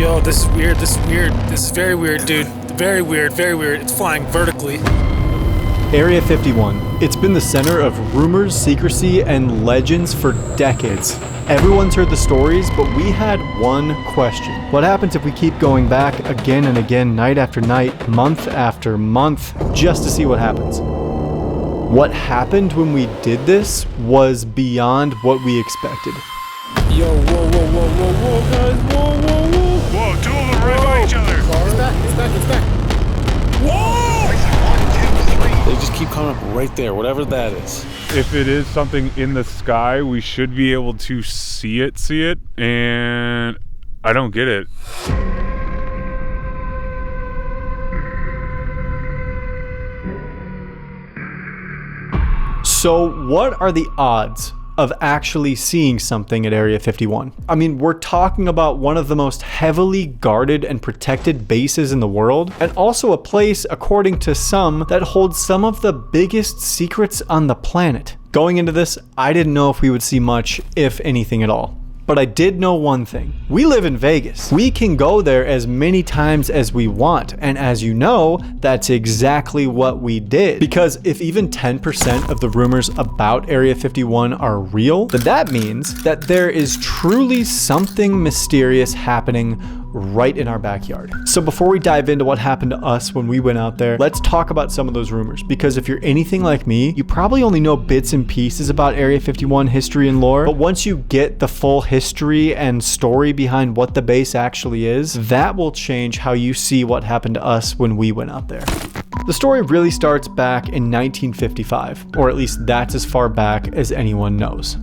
Yo, this is weird. This is weird. This is very weird, dude. Very weird. Very weird. It's flying vertically. Area 51. It's been the center of rumors, secrecy, and legends for decades. Everyone's heard the stories, but we had one question. What happens if we keep going back again and again, night after night, month after month, just to see what happens? What happened when we did this was beyond what we expected. Yo, whoa, whoa, whoa, whoa, whoa, guys. Whoa, whoa, whoa. Whoa, two of them right by each other. It's back, it's back, it's back. Whoa! They just keep coming up right there, whatever that is. If it is something in the sky, we should be able to see it, and I don't get it. So what are the odds of actually seeing something at Area 51? I mean, we're talking about one of the most heavily guarded and protected bases in the world, and also a place, according to some, that holds some of the biggest secrets on the planet. Going into this, I didn't know if we would see much, if anything at all. But I did know one thing. We live in Vegas. We can go there as many times as we want. And as you know, that's exactly what we did. Because if even 10% of the rumors about Area 51 are real, then that means that there is truly something mysterious happening right in our backyard. So before we dive into what happened to us when we went out there, let's talk about some of those rumors. Because if you're anything like me, you probably only know bits and pieces about Area 51 history and lore. But once you get the full history and story behind what the base actually is, that will change how you see what happened to us when we went out there. The story really starts back in 1955, or at least that's as far back as anyone knows.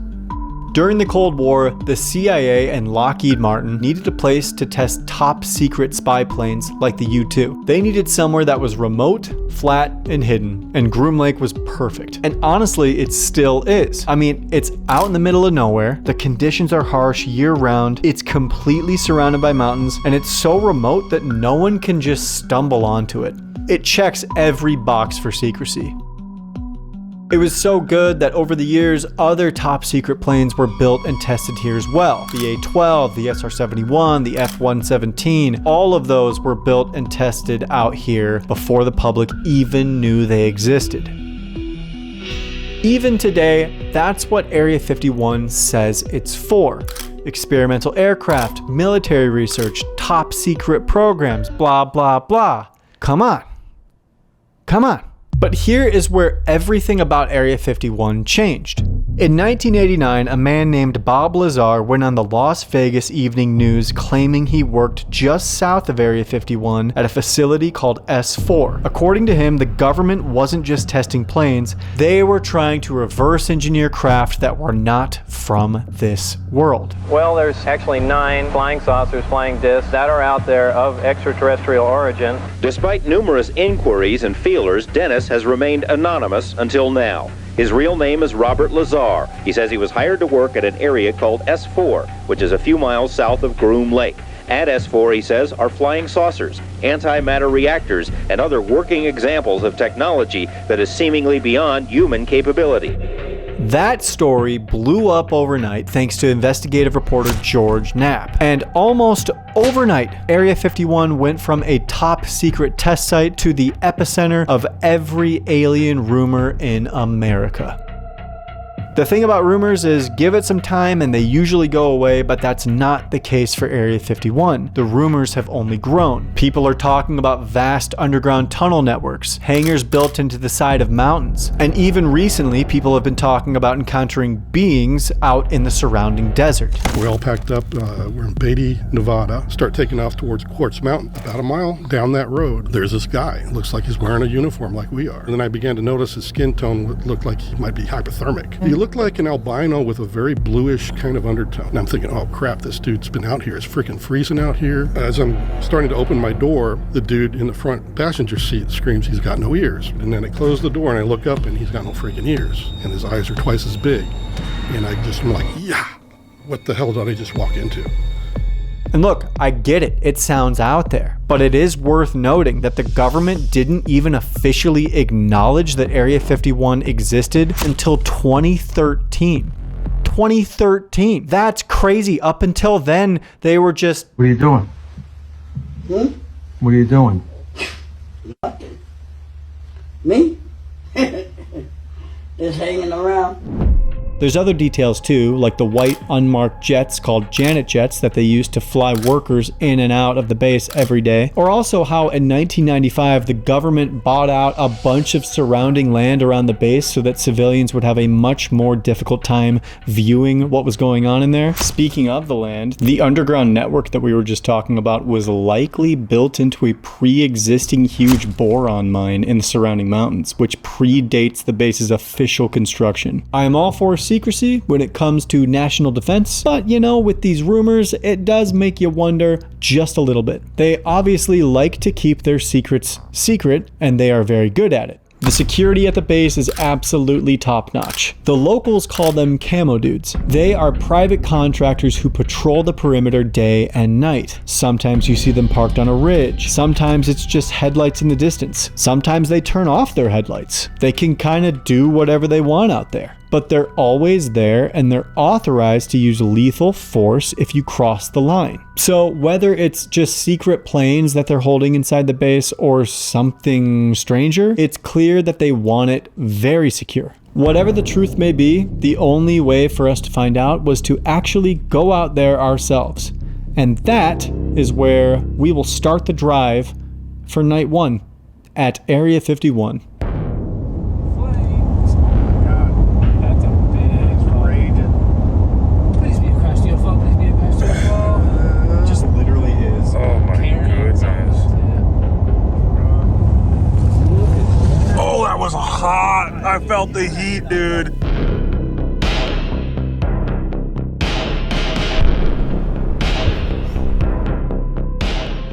During the Cold War, the CIA and Lockheed Martin needed a place to test top secret spy planes like the U-2. They needed somewhere that was remote, flat, and hidden, and Groom Lake was perfect. And honestly, it still is. I mean, it's out in the middle of nowhere, the conditions are harsh year-round, it's completely surrounded by mountains, and it's so remote that no one can just stumble onto it. It checks every box for secrecy. It was so good that over the years, other top secret planes were built and tested here as well. The A-12, the SR-71, the F-117, all of those were built and tested out here before the public even knew they existed. Even today, that's what Area 51 says it's for. Experimental aircraft, military research, top secret programs, blah, blah, blah. Come on. Come on. But here is where everything about Area 51 changed. In 1989, a man named Bob Lazar went on the Las Vegas Evening News claiming he worked just south of Area 51 at a facility called S4. According to him, the government wasn't just testing planes, they were trying to reverse engineer craft that were not from this world. Well, there's actually 9 flying saucers, flying discs that are out there of extraterrestrial origin. Despite numerous inquiries and feelers, Dennis has remained anonymous until now. His real name is Robert Lazar. He says he was hired to work at an area called S4, which is a few miles south of Groom Lake. At S4, he says, are flying saucers, antimatter reactors, and other working examples of technology that is seemingly beyond human capability. That story blew up overnight thanks to investigative reporter George Knapp. And almost overnight, Area 51 went from a top secret test site to the epicenter of every alien rumor in America. The thing about rumors is give it some time and they usually go away, but that's not the case for Area 51. The rumors have only grown. People are talking about vast underground tunnel networks, hangars built into the side of mountains, and even recently people have been talking about encountering beings out in the surrounding desert. We're all packed up. We're in Beatty, Nevada. Start taking off towards Quartz Mountain. About a mile down that road, there's this guy. Looks like he's wearing a uniform like we are. And then I began to notice his skin tone looked like he might be hypothermic. He looked like an albino with a very bluish kind of undertone. And I'm thinking, oh crap, this dude's been out here. It's freaking freezing out here. As I'm starting to open my door, the dude in the front passenger seat screams he's got no ears. And then I close the door and I look up and he's got no freaking ears. And his eyes are twice as big. And I just am like, yeah, what the hell did I just walk into? And look, I get it, it sounds out there, but it is worth noting that the government didn't even officially acknowledge that Area 51 existed until 2013. 2013. That's crazy. Up until then, they were just, what are you doing? What are you doing? Me? Just hanging around. There's other details too, like the white unmarked jets called Janet jets that they use to fly workers in and out of the base every day. Or also how in 1995 the government bought out a bunch of surrounding land around the base so that civilians would have a much more difficult time viewing what was going on in there. Speaking of the land, the underground network that we were just talking about was likely built into a pre-existing huge boron mine in the surrounding mountains, which predates the base's official construction. I am all for secrecy when it comes to national defense, but you know, with these rumors, it does make you wonder just a little bit. They obviously like to keep their secrets secret, and they are very good at it. The security at the base is absolutely top-notch. The locals call them camo dudes. They are private contractors who patrol the perimeter day and night. Sometimes you see them parked on a ridge. Sometimes it's just headlights in the distance. Sometimes they turn off their headlights. They can kind of do whatever they want out there. But they're always there, and they're authorized to use lethal force if you cross the line. So whether it's just secret planes that they're holding inside the base or something stranger, it's clear that they want it very secure. Whatever the truth may be, the only way for us to find out was to actually go out there ourselves. And that is where we will start the drive for night 1 at Area 51. Hot. I felt the heat, dude.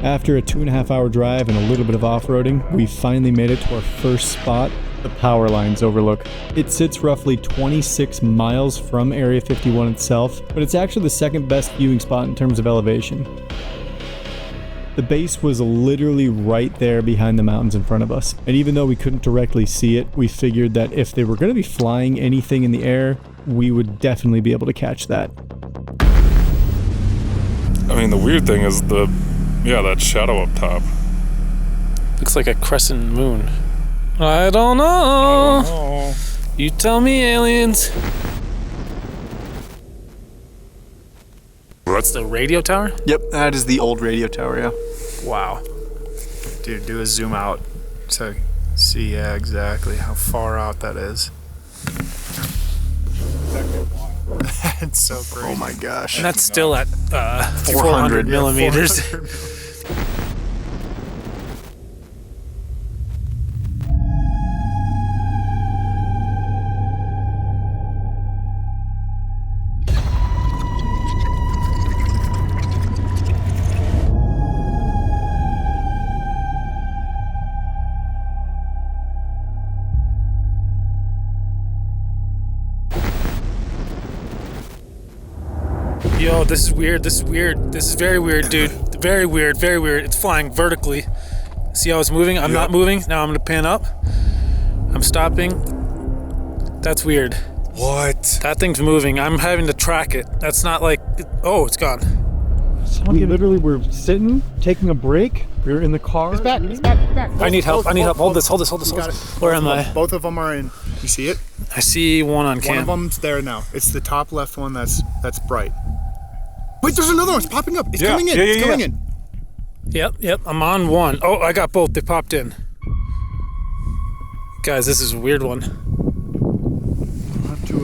After a 2.5-hour drive and a little bit of off-roading, we finally made it to our first spot, the power lines overlook. It sits roughly 26 miles from Area 51 itself, but it's actually the second best viewing spot in terms of elevation. The base was literally right there behind the mountains in front of us. And even though we couldn't directly see it, we figured that if they were going to be flying anything in the air, we would definitely be able to catch that. I mean, the weird thing is that shadow up top. Looks like a crescent moon. I don't know. You tell me, aliens. What's the radio tower? Yep, that is the old radio tower, yeah. Wow. Dude, do a zoom out to see exactly how far out that is. It's so crazy. Oh my gosh. And that's still at 400 millimeters. 400. Yo, this is weird. This is weird. This is very weird, dude. Very weird. Very weird. It's flying vertically. See how it's moving? I'm not moving. Now I'm gonna pan up. I'm stopping. That's weird. What? That thing's moving. I'm having to track it. That's not like... Oh, it's gone. We literally were sitting, taking a break. We were in the car. It's back. It's back. It's back. I need help. I need help. Hold this. Hold this. Where am I? Both of them are in. You see it? I see one on cam. One of them's there now. It's the top left one that's bright. Wait, there's another one. It's popping up. It's coming in. It's coming in. Yep. I'm on one. Oh, I got both. They popped in. Guys, this is a weird one. I'll have to,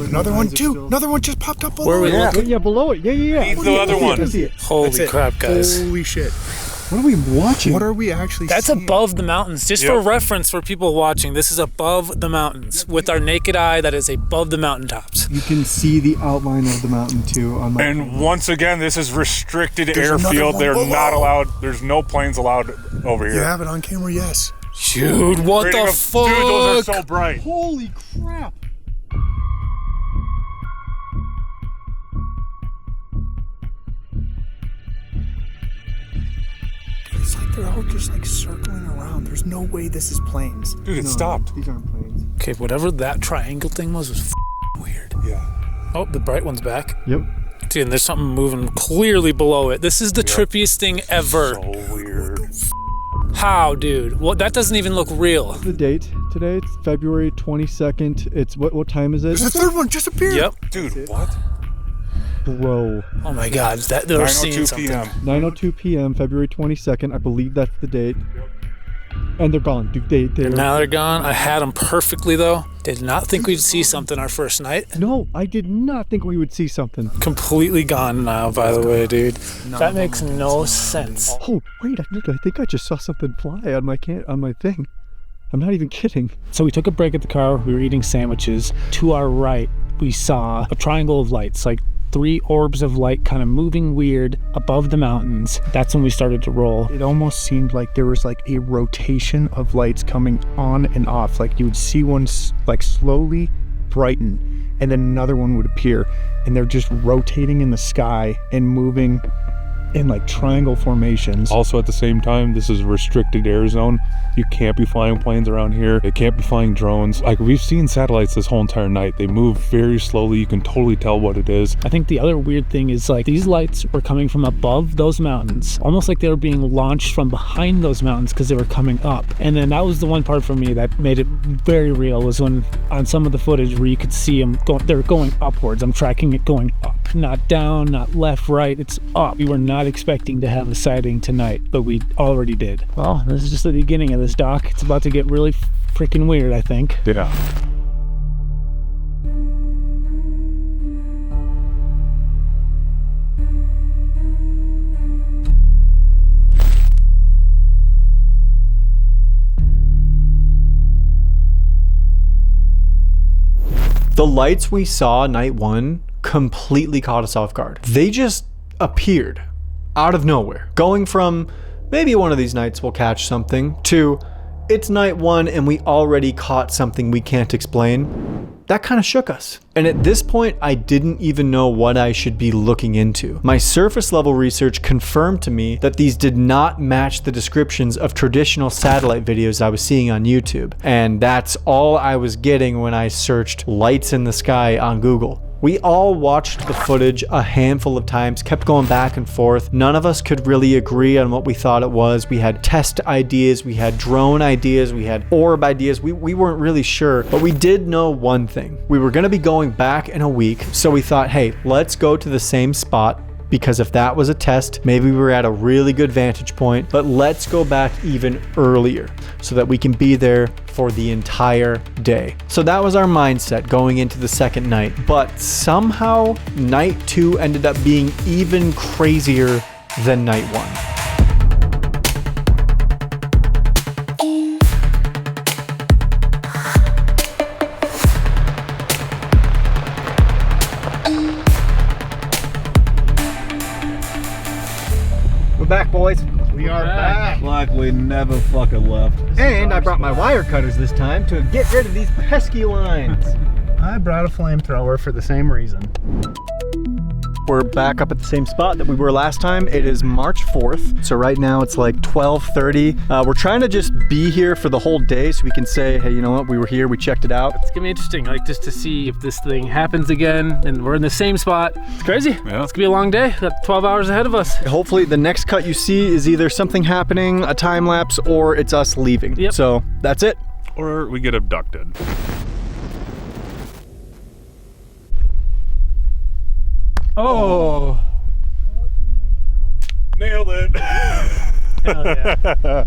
Another one too. Another one just popped up below. Where are we looking? Yeah, below it. Yeah. He's the other one. Holy crap, guys. Holy shit. What are we watching? What are we actually That's seeing? above the mountains. Just for reference for people watching, this is above the mountains. With our naked eye, that is above the mountaintops. You can see the outline of the mountain too on my And once again, this is restricted airfield. They're not allowed. There's no planes allowed over here. You have it on camera, yes. Dude, what the fuck? Dude, those are so bright. Holy crap. It's like they're all just like circling around. There's no way this is planes. Dude, it stopped. These aren't planes. Okay, whatever that triangle thing was weird. Yeah. Oh, the bright one's back. Yep. Dude, and there's something moving clearly below it. This is the trippiest thing ever. So weird. How, dude? Well, that doesn't even look real. The date today, it's February 22nd. It's what time is it? The third one just appeared. Yep. Dude, what? Bro. Oh my God, they're seeing 9:02 something. p.m. 9:02 p.m., February 22nd. I believe that's the date. And they're gone. They're Now they're gone. I had them perfectly though. Did not think we'd see something our first night. No, I did not think we would see something. Completely gone now, by the way, dude. That makes no sense. Oh, wait, I think I just saw something fly on my thing. I'm not even kidding. So we took a break at the car. We were eating sandwiches. To our right, we saw a triangle of lights, like 3 orbs of light kind of moving weird above the mountains. That's when we started to roll. It almost seemed like there was like a rotation of lights coming on and off. Like you would see one like slowly brighten and then another one would appear. And they're just rotating in the sky and moving in like triangle formations. Also at the same time, this is a restricted air zone. You can't be flying planes around here. They can't be flying drones. Like we've seen satellites this whole entire night. They move very slowly. You can totally tell what it is. I think the other weird thing is like these lights were coming from above those mountains, almost like they were being launched from behind those mountains because they were coming up. And then that was the one part for me that made it very real, was when on some of the footage where you could see them they're going upwards. I'm tracking it going up, not down, not left, right. It's up. We were not expecting to have a sighting tonight, but we already did. Well, this is just the beginning of this, Doc. It's about to get really freaking weird, I think. Yeah. The lights we saw night 1 completely caught us off guard. They just appeared out of nowhere, going from maybe one of these nights we'll catch something to it's night 1 and we already caught something we can't explain. That kind of shook us. And at this point, I didn't even know what I should be looking into. My surface level research confirmed to me that these did not match the descriptions of traditional satellite videos I was seeing on YouTube. And that's all I was getting when I searched lights in the sky on Google. We all watched the footage a handful of times, kept going back and forth. None of us could really agree on what we thought it was. We had test ideas, we had drone ideas, we had orb ideas. We weren't really sure, but we did know one thing. We were gonna be going back in a week, so we thought, hey, let's go to the same spot, because if that was a test, maybe we were at a really good vantage point, but let's go back even earlier so that we can be there for the entire day. So that was our mindset going into the second night, but somehow night 2 ended up being even crazier than night 1. We're back, boys. We are back. Like we never fucking left. And I brought my wire cutters this time to get rid of these pesky lines. I brought a flamethrower for the same reason. We're back up at the same spot that we were last time. It is March 4th. So right now it's like 12:30. We're trying to just be here for the whole day so we can say, hey, you know what? We were here, we checked it out. It's gonna be interesting, like just to see if this thing happens again and we're in the same spot. It's crazy. Yeah. It's gonna be a long day. Got 12 hours ahead of us. Hopefully the next cut you see is either something happening, a time lapse, or it's us leaving. Yep. So that's it. Or we get abducted. Oh. Nailed it. Hell yeah.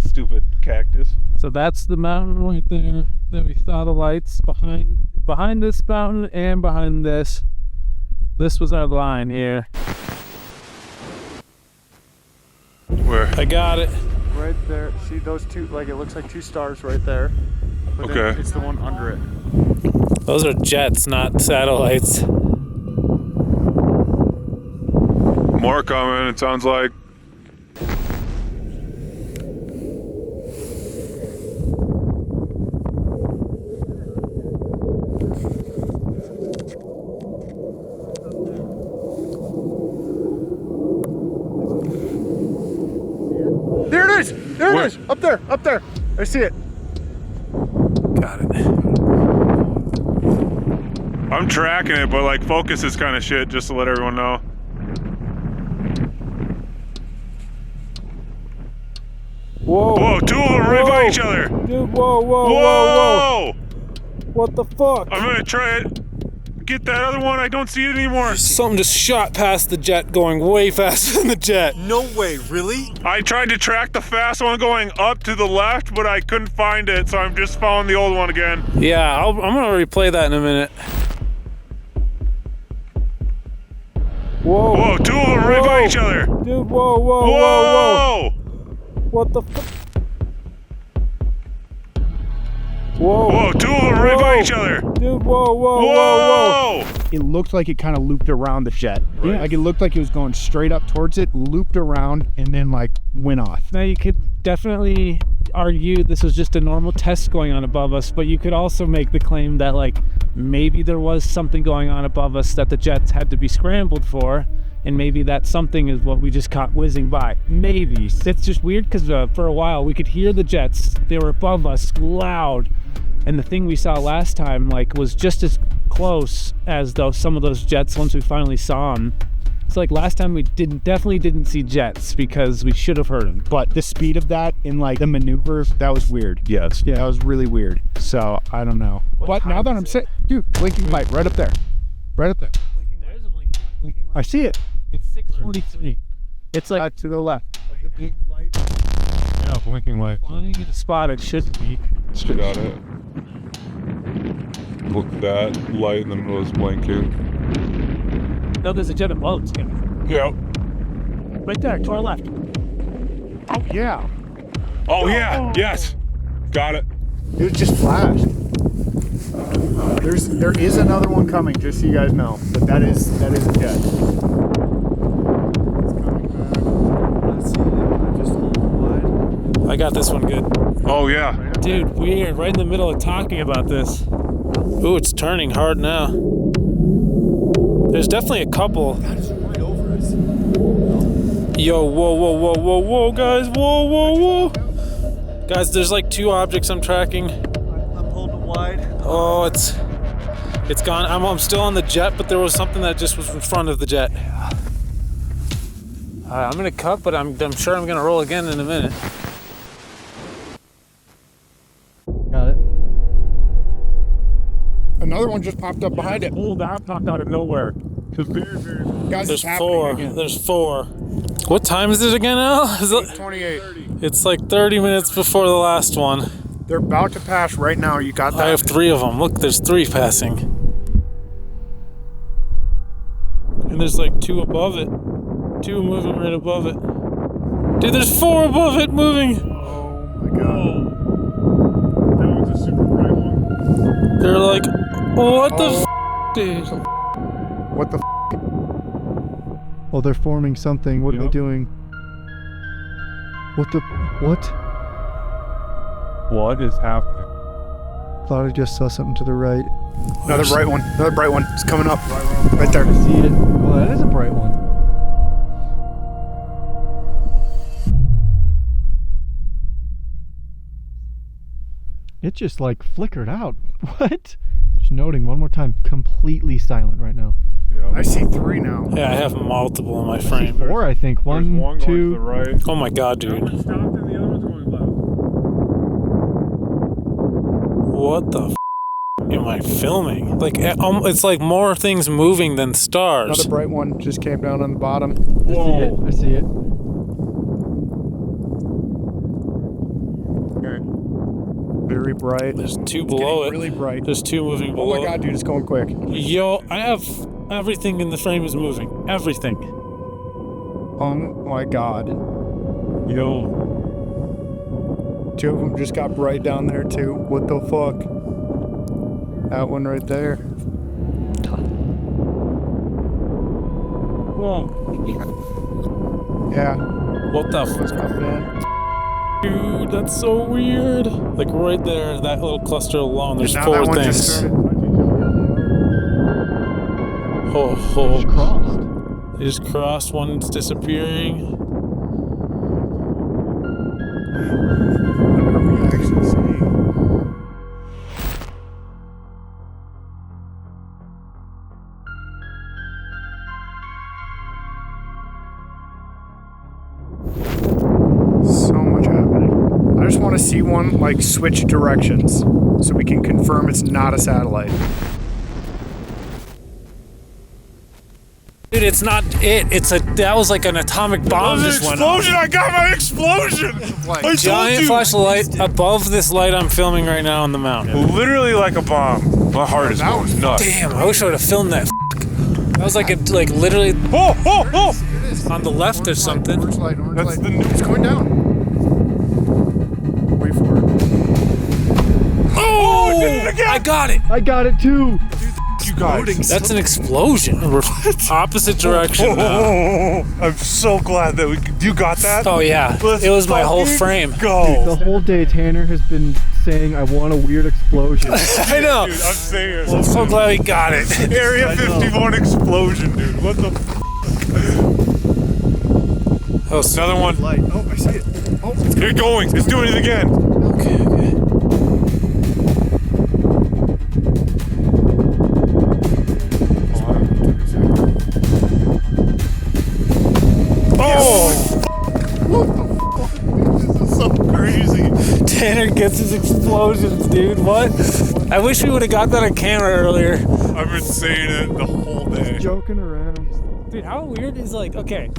Stupid cactus. So that's the mountain right there. Then we saw the lights behind this mountain and behind this. This was our line here. Where? I got it. Right there. See those two, like it looks like 2 stars right there. But then Okay. it's the one under it. Those are jets, not satellites. More coming, it sounds like. There it is! There it is! Up there! Up there! I see it. Got it. I'm tracking it, but like focus is kind of shit, just to let everyone know. Whoa. Whoa, two of them right by each other. Dude, whoa, whoa, Whoa! whoa, whoa. What the fuck? I'm gonna try it. Get that other one. I don't see it anymore. Something just shot past the jet going way faster than the jet. No way, really? I tried to track the fast one going up to the left, but I couldn't find it, so I'm just following the old one again. Yeah, I'm gonna replay that in a minute. Whoa. Whoa, two of them right by each other. Dude, whoa, whoa, Whoa! whoa, whoa. What the fuck? Whoa. Whoa, two of them right by each other. Dude, whoa, whoa, Whoa! whoa, whoa. It looked like it kind of looped around the jet. Right. Like it looked like it was going straight up towards it, looped around, and then like went off. Now you could definitely argue this was just a normal test going on above us, but you could also make the claim that like maybe there was something going on above us that the jets had to be scrambled for, and maybe that something is what we just caught whizzing by. Maybe. It's just weird because for a while we could hear the jets. They were above us loud, and the thing we saw last time like was just as close as though some of those jets once we finally saw them. It's like last time we definitely didn't see jets because we should have heard them. But the speed of that in like the maneuver, that was weird. Yes. Yeah, that was really weird. So I don't know. But now that I'm saying, dude, blinking light right up there. Right up there. There's a blinking light. I see it. It's 6:43. It's like To the left. Yeah, blinking light. flying at a spot it should be. Got it. Look, that light in the middle is blinking. No, there's a jet above. It's coming. Yep. Right there, to our left. Yeah. Oh yeah, yes. Got it. It just flashed. There is another one coming, just so you guys know. But that is a jet. It's coming back. I see it. Just a little wide. I got this one good. Oh yeah. Dude, we're right in the middle of talking about this. Ooh, it's turning hard now. There's definitely a couple. That is right over us. Yo, whoa, whoa, whoa, whoa, whoa, guys, whoa, whoa, whoa. Guys, there's like two objects I'm tracking. I'm holding wide. Oh, it's gone. I'm still on the jet, but there was something that just was in front of the jet. I'm gonna cut, but I'm sure I'm gonna roll again in a minute. Got it. Another one just popped up behind it. Oh, that popped out of nowhere. Guys, There's it's happening four. again. There's four. What time is it again now? Is it? 28. It's like 30 minutes before the last one. They're about to pass right now. You got that? I have three of them. Look, there's three passing. And there's like two above it. Two moving right above it. Dude, there's four above it moving. Oh my god. That one's a super bright one. They're like, what the f, dude? What the Oh, they're forming something. What are they doing? What? What is happening? Thought I just saw something to the right. Another bright one. Another bright one. It's coming up. Right there. See it. Oh, that is a bright one. It just like flickered out. What? Just noting one more time, completely silent right now. Yeah. I see three now. Yeah, I have multiple in my frame. Four, I think. There's One, one going to two. the right. Oh my god, dude. One stopped and the other one's going left. What the f am I filming? Like, it's like more things moving than stars. Another bright one just came down on the bottom. I see it. Very bright. There's two below it. Really bright. There's two moving Oh below my god, it. dude, it's going quick. Yo, I have everything in the frame is moving. Everything. Oh my god. Yo. Two of them just got bright down there too. What the fuck? That one right there. Whoa. Yeah. What the f? What's coming in? Dude, that's so weird. Like right there, that little cluster alone, there's Now four that one just things. started. Oh, Just crossed. They just crossed, one's disappearing. What are we actually seeing? want to see one like switch directions so we can confirm it's not a satellite. Dude, it's not it. That was like an atomic bomb just went off. Explosion! I got my explosion! I told Giant you! flashlight above this light I'm filming right now on the mountain. Literally like a bomb. My heart is going nuts. Damn, I wish I would have filmed that. That was like literally on the left or something. Orange light. That's the It's going down. Wait for it. Oh! did it again! I got it. I got it too. You guys. That's an explosion. We're opposite direction now. I'm so glad that you got that. Oh yeah, Let's it was my whole fucking frame. Go. The whole day Tanner has been saying I want a weird explosion. I know. Dude, I'm saying I'm so glad we got it. Area 51 explosion, dude. What the Oh, Another one. Light. Oh, I see it. Oh, it's Get going. It's doing it again. Okay. Oh! This is so crazy. Tanner gets his explosions, dude. What? I wish we would have got that on camera earlier. I've been saying it the whole day. Joking around. Dude, how weird is like, okay,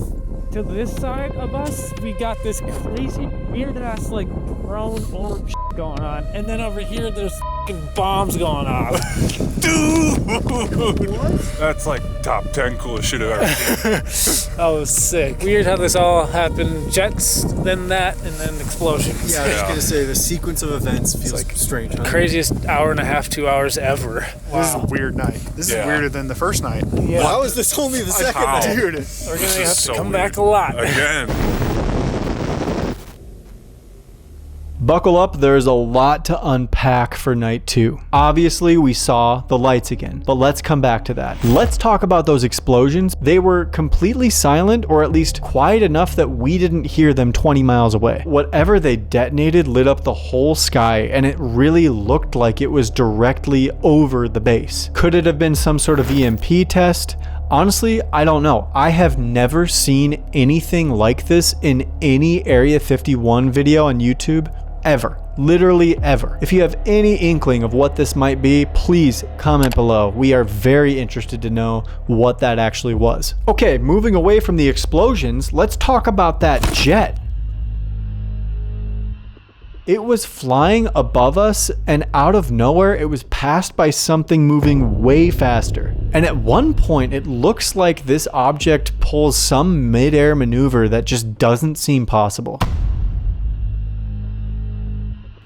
to this side of us, we got this crazy, weird ass like drone orb shit going on, and then over here there's fucking bombs going off. Dude! That's like top 10 coolest shit I've ever seen. That was sick. Weird how this all happened. Jets, then that, and then explosions. Yeah, I was just gonna say the sequence of events feels like strange. Huh? Craziest hour and a half, 2 hours ever. This is a weird night. This is weirder than the first night. Yeah. How is this only the second How? night? Dude, We're gonna have to so come weird. back a lot. Again. Buckle up, there's a lot to unpack for night 2. Obviously, we saw the lights again, but let's come back to that. Let's talk about those explosions. They were completely silent, or at least quiet enough that we didn't hear them 20 miles away. Whatever they detonated lit up the whole sky, and it really looked like it was directly over the base. Could it have been some sort of EMP test? Honestly, I don't know. I have never seen anything like this in any Area 51 video on YouTube. Ever. Literally ever. If you have any inkling of what this might be, please comment below. We are very interested to know what that actually was. Okay, moving away from the explosions, let's talk about that jet. It was flying above us, and out of nowhere, it was passed by something moving way faster. And at one point, it looks like this object pulls some mid-air maneuver that just doesn't seem possible.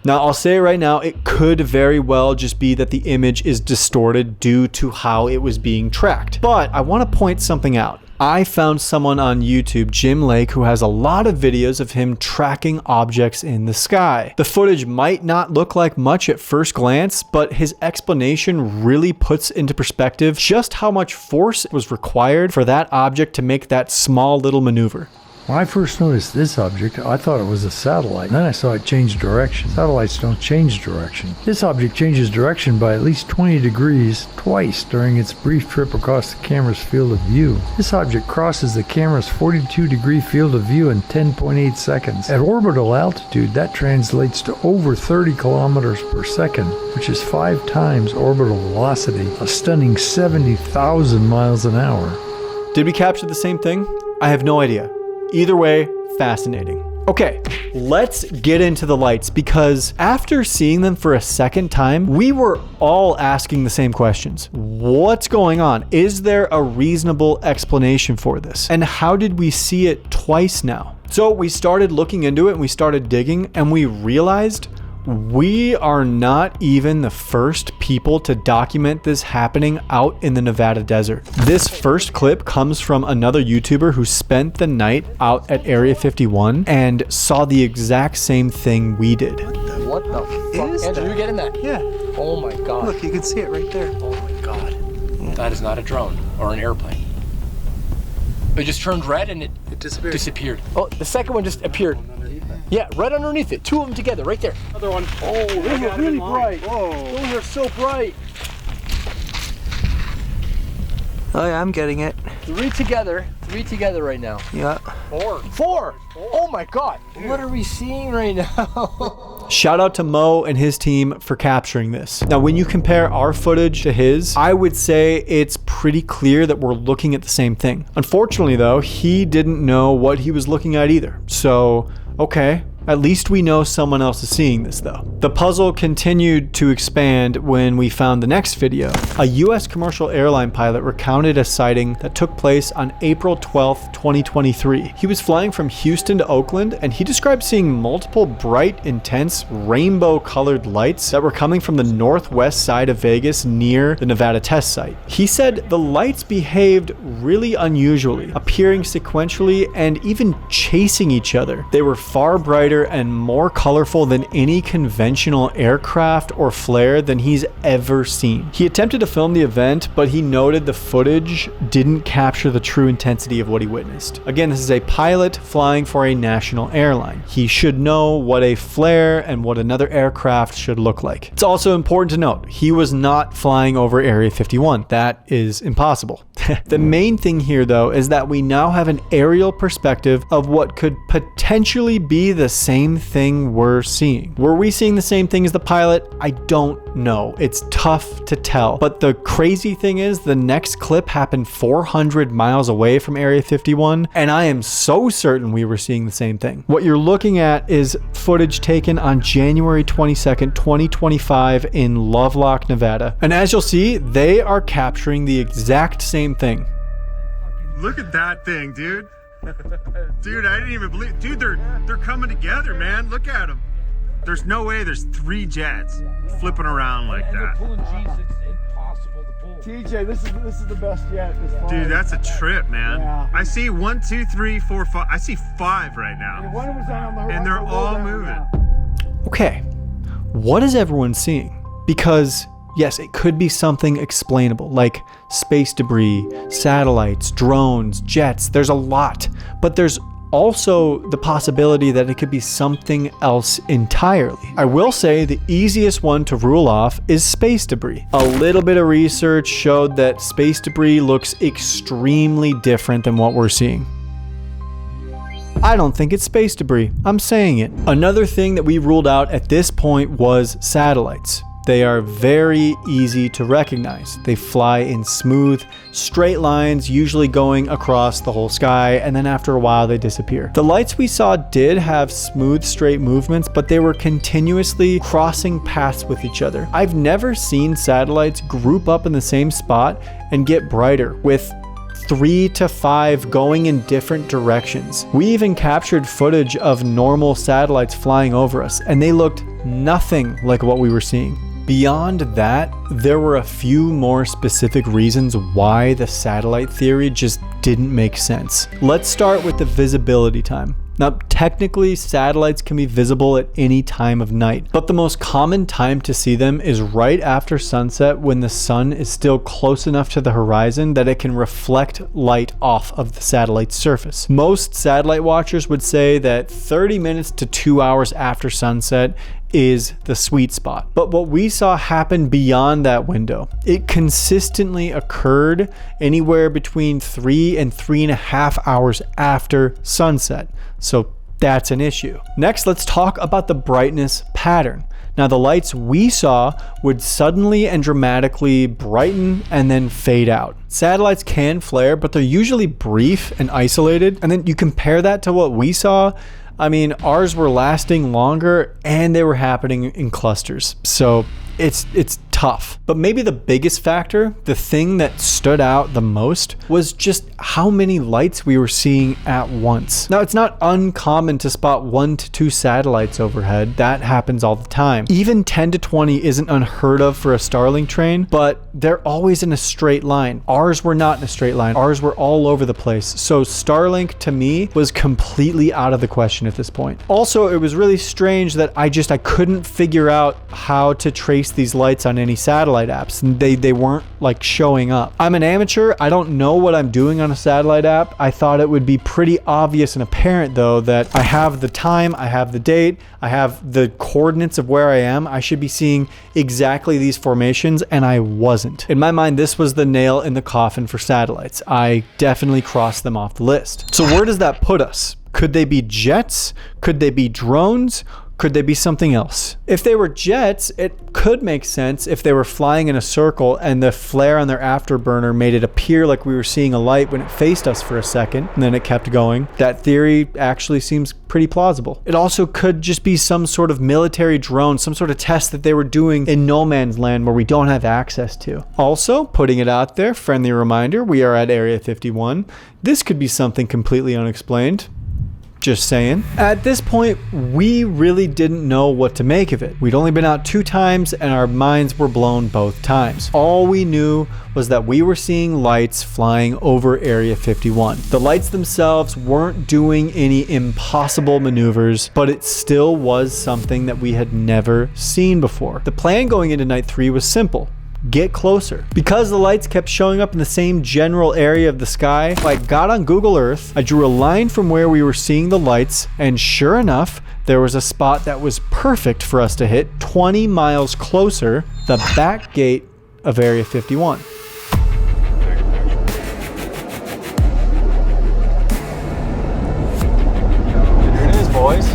Now, I'll say right now, it could very well just be that the image is distorted due to how it was being tracked. But I want to point something out. I found someone on YouTube, Jim Lake, who has a lot of videos of him tracking objects in the sky. The footage might not look like much at first glance, but his explanation really puts into perspective just how much force was required for that object to make that small little maneuver. When I first noticed this object, I thought it was a satellite. Then I saw it change direction. Satellites don't change direction. This object changes direction by at least 20 degrees twice during its brief trip across the camera's field of view. This object crosses the camera's 42-degree field of view in 10.8 seconds. At orbital altitude, that translates to over 30 kilometers per second, which is 5 times orbital velocity, a stunning 70,000 miles an hour. Did we capture the same thing? I have no idea. Either way, fascinating. Okay, let's get into the lights, because after seeing them for a second time, we were all asking the same questions. What's going on? Is there a reasonable explanation for this? And how did we see it twice now? So we started looking into it and we started digging, and we realized we are not even the first people to document this happening out in the Nevada desert. This first clip comes from another YouTuber who spent the night out at Area 51 and saw the exact same thing we did. What the fuck? Andrew, you getting that? Yeah. Oh my god. Look, you can see it right there. Oh my god. That is not a drone or an airplane. It just turned red and it disappeared. Oh, the second one just appeared. Yeah, right underneath it. 2 of them together, right there. Other one. Oh, those are really bright. Whoa. Those are so bright. Oh yeah, I'm getting it. 3 together. 3 together right now. Yeah. 4. 4. Oh my god. What are we seeing right now? Shout out to Mo and his team for capturing this. Now, when you compare our footage to his, I would say it's pretty clear that we're looking at the same thing. Unfortunately though, he didn't know what he was looking at either. So, okay. At least we know someone else is seeing this though. The puzzle continued to expand when we found the next video. A US commercial airline pilot recounted a sighting that took place on April 12th, 2023. He was flying from Houston to Oakland and he described seeing multiple bright, intense, rainbow colored lights that were coming from the northwest side of Vegas near the Nevada test site. He said the lights behaved really unusually, appearing sequentially and even chasing each other. They were far brighter and more colorful than any conventional aircraft or flare than he's ever seen. He attempted to film the event, but he noted the footage didn't capture the true intensity of what he witnessed. Again, this is a pilot flying for a national airline. He should know what a flare and what another aircraft should look like. It's also important to note, he was not flying over Area 51. That is impossible. The main thing here though is that we now have an aerial perspective of what could potentially be the same thing we're seeing. Were we seeing the same thing as the pilot? I don't know. It's tough to tell. But the crazy thing is the next clip happened 400 miles away from Area 51, and I am so certain we were seeing the same thing. What you're looking at is footage taken on January 22nd, 2025 in Lovelock, Nevada. And as you'll see, they are capturing the exact same thing. Look at that thing, dude. Dude, I didn't even believe. Dude, they're coming together, man. Look at them. There's no way there's 3 jets flipping around like that. TJ, this is the best yet. Dude, that's a trip, man. Yeah. I see 1, 2, 3, 4, 5. I see 5 right now. And they're all moving. Okay, what is everyone seeing? Because yes, it could be something explainable, like space debris, satellites, drones, jets. There's a lot, but there's also the possibility that it could be something else entirely. I will say the easiest one to rule off is space debris. A little bit of research showed that space debris looks extremely different than what we're seeing. I don't think it's space debris. I'm saying it. Another thing that we ruled out at this point was satellites. They are very easy to recognize. They fly in smooth, straight lines, usually going across the whole sky, and then after a while they disappear. The lights we saw did have smooth, straight movements, but they were continuously crossing paths with each other. I've never seen satellites group up in the same spot and get brighter, with 3 to 5 going in different directions. We even captured footage of normal satellites flying over us, and they looked nothing like what we were seeing. Beyond that, there were a few more specific reasons why the satellite theory just didn't make sense. Let's start with the visibility time. Now, technically, satellites can be visible at any time of night, but the most common time to see them is right after sunset when the sun is still close enough to the horizon that it can reflect light off of the satellite's surface. Most satellite watchers would say that 30 minutes to 2 hours after sunset is the sweet spot. But what we saw happen beyond that window, it consistently occurred anywhere between 3 and 3.5 hours after sunset. So that's an issue. Next, let's talk about the brightness pattern. Now, the lights we saw would suddenly and dramatically brighten and then fade out. Satellites can flare, but they're usually brief and isolated. And then you compare that to what we saw, I mean, ours were lasting longer and they were happening in clusters. So it's tough. But maybe the biggest factor, the thing that stood out the most, was just how many lights we were seeing at once. Now, it's not uncommon to spot 1 to 2 satellites overhead. That happens all the time. Even 10 to 20 isn't unheard of for a Starlink train, but they're always in a straight line. Ours were not in a straight line. Ours were all over the place. So Starlink, to me, was completely out of the question at this point. Also, it was really strange that I couldn't figure out how to trace these lights on any satellite apps, and they weren't like showing up. I'm an amateur. I don't know what I'm doing on a satellite app. I thought it would be pretty obvious and apparent though that I have the time, I have the date, I have the coordinates of where I am. I should be seeing exactly these formations, and I wasn't. In my mind, this was the nail in the coffin for satellites. I definitely crossed them off the list. So where does that put us? Could they be jets? Could they be drones? Could they be something else? If they were jets, it could make sense if they were flying in a circle and the flare on their afterburner made it appear like we were seeing a light when it faced us for a second, and then it kept going. That theory actually seems pretty plausible. It also could just be some sort of military drone, some sort of test that they were doing in no man's land where we don't have access to. Also, putting it out there, friendly reminder, we are at Area 51. This could be something completely unexplained. Just saying. At this point, we really didn't know what to make of it. We'd only been out 2 times and our minds were blown both times. All we knew was that we were seeing lights flying over Area 51. The lights themselves weren't doing any impossible maneuvers, but it still was something that we had never seen before. The plan going into night 3 was simple. Get closer. Because the lights kept showing up in the same general area of the sky, I got on Google Earth, I drew a line from where we were seeing the lights, and sure enough, there was a spot that was perfect for us to hit 20 miles closer, the back gate of Area 51. There it is, boys.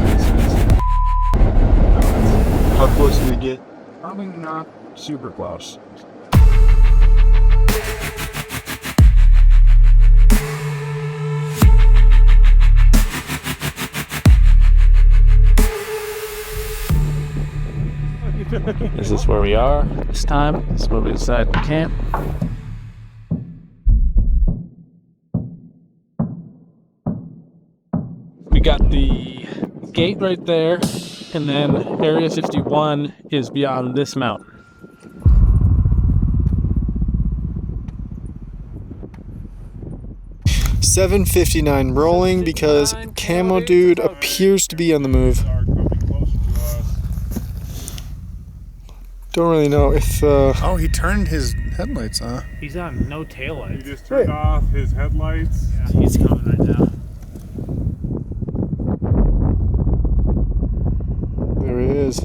How close do we get? Probably not super close. Is this where we are this time? This is where we decide to camp. We got the gate right there, and then Area 51 is beyond this mountain. $7:59 rolling because Camo Dude appears to be on the move. Don't really know if Oh, he turned his headlights on. He's on no taillights. He just turned off his headlights. Yeah, he's coming right now. there he is.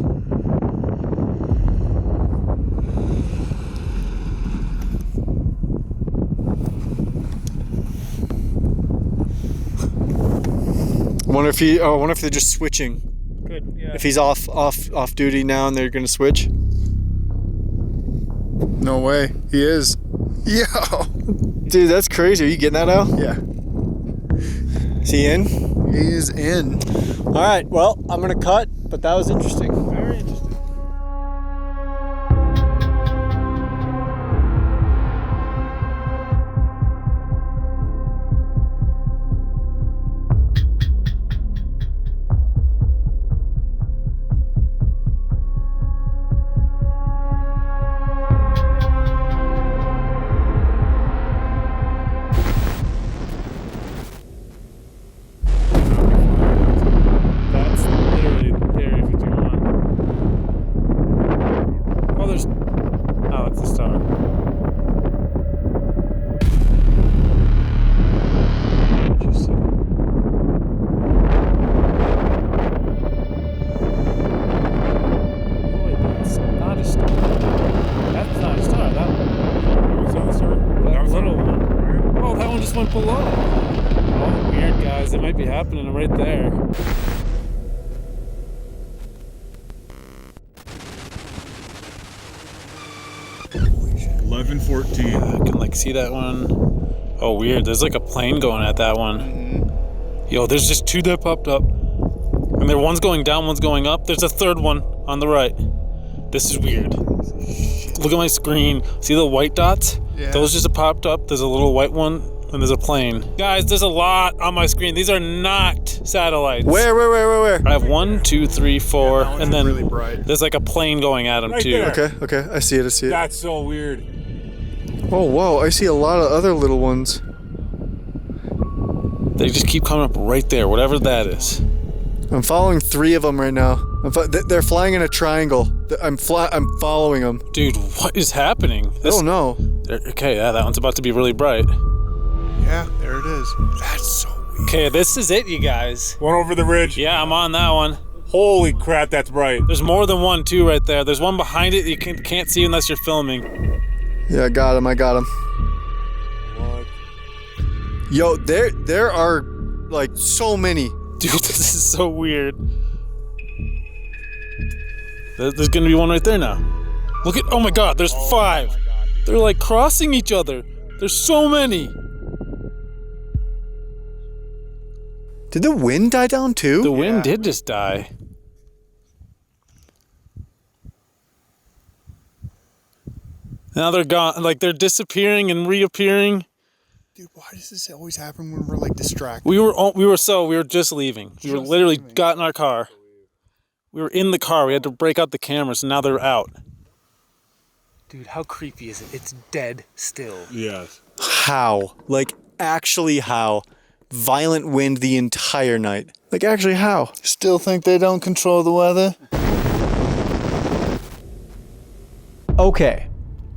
I wonder if they're just switching. Good, yeah. If he's off duty now and they're gonna switch. No way. He is. Yo. Dude, that's crazy. Are you getting that out? Yeah. Is he in? He's in. All right. Well, I'm gonna cut, but that was interesting. Very interesting. That's literally Area 51. Oh, there's... Oh, it's a star. Interesting. Oh, wait, that's not a star. That's not a star. That one. Was that a star? That little one. Oh, that one just went below. Oh, weird, guys. It might be happening right there. Eleven 14. I can like see that one. Oh, weird. There's like a plane going at that one. Yo, there's just 2 that popped up. And there one's going down, one's going up. There's a third one on the right. This is weird. Look at my screen. See the white dots? Yeah. Those just popped up. There's a little white one and there's a plane. Guys, there's a lot on my screen. These are not satellites. Where? I have 1, 2, 3, 4, that one's and then really bright. there's like a plane going at them Right too. there. Okay. I see it. That's so weird. Oh, wow. I see a lot of other little ones. They just keep coming up right there, whatever that is. I'm following 3 of them right now. They're flying in a triangle. I'm following them. Dude, what is happening? I don't know. Okay, yeah, that one's about to be really bright. Yeah, there it is. That's so weird. Okay, this is it, you guys. One over the ridge. Yeah, I'm on that one. Holy crap, that's bright. There's more than one, too, right there. There's one behind it you can't see unless you're filming. Yeah, I got him. What? Yo, there are like so many. Dude, this is so weird. There's gonna be one right there now. Look at, oh my God, there's 5. They're like crossing each other. There's so many. Did the wind die down too? The wind did just die. Now they're gone, like they're disappearing and reappearing. Dude, why does this always happen when we're like distracted? We were just leaving. We were literally got in our car. We were in the car. We had to break out the cameras, and now they're out. Dude, how creepy is it? It's dead still. Yes. How? Like, actually how? Violent wind the entire night. Like, actually how? Still think they don't control the weather? Okay.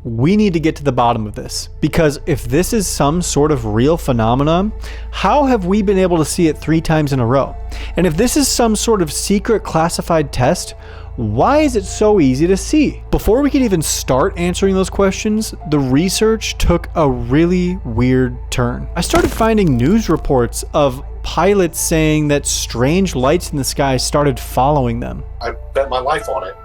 We need to get to the bottom of this, because if this is some sort of real phenomenon, how have we been able to see it 3 times in a row? And if this is some sort of secret classified test, why is it so easy to see? Before we could even start answering those questions, the research took a really weird turn. I started finding news reports of pilots saying that strange lights in the sky started following them. I bet my life on it.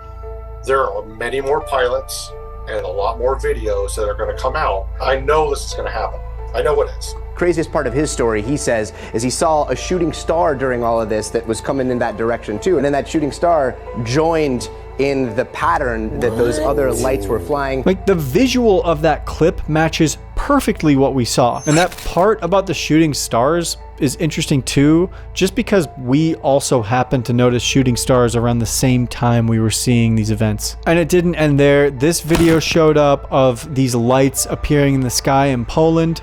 There are many more pilots and a lot more videos that are going to come out. I know this is going to happen. I know it is. Craziest part of his story, he says, is he saw a shooting star during all of this that was coming in that direction too. And then that shooting star joined in the pattern that those other lights were flying. Like, the visual of that clip matches perfectly what we saw. And that part about the shooting stars is interesting too, just because we also happened to notice shooting stars around the same time we were seeing these events. And it didn't end there. This video showed up of these lights appearing in the sky in Poland.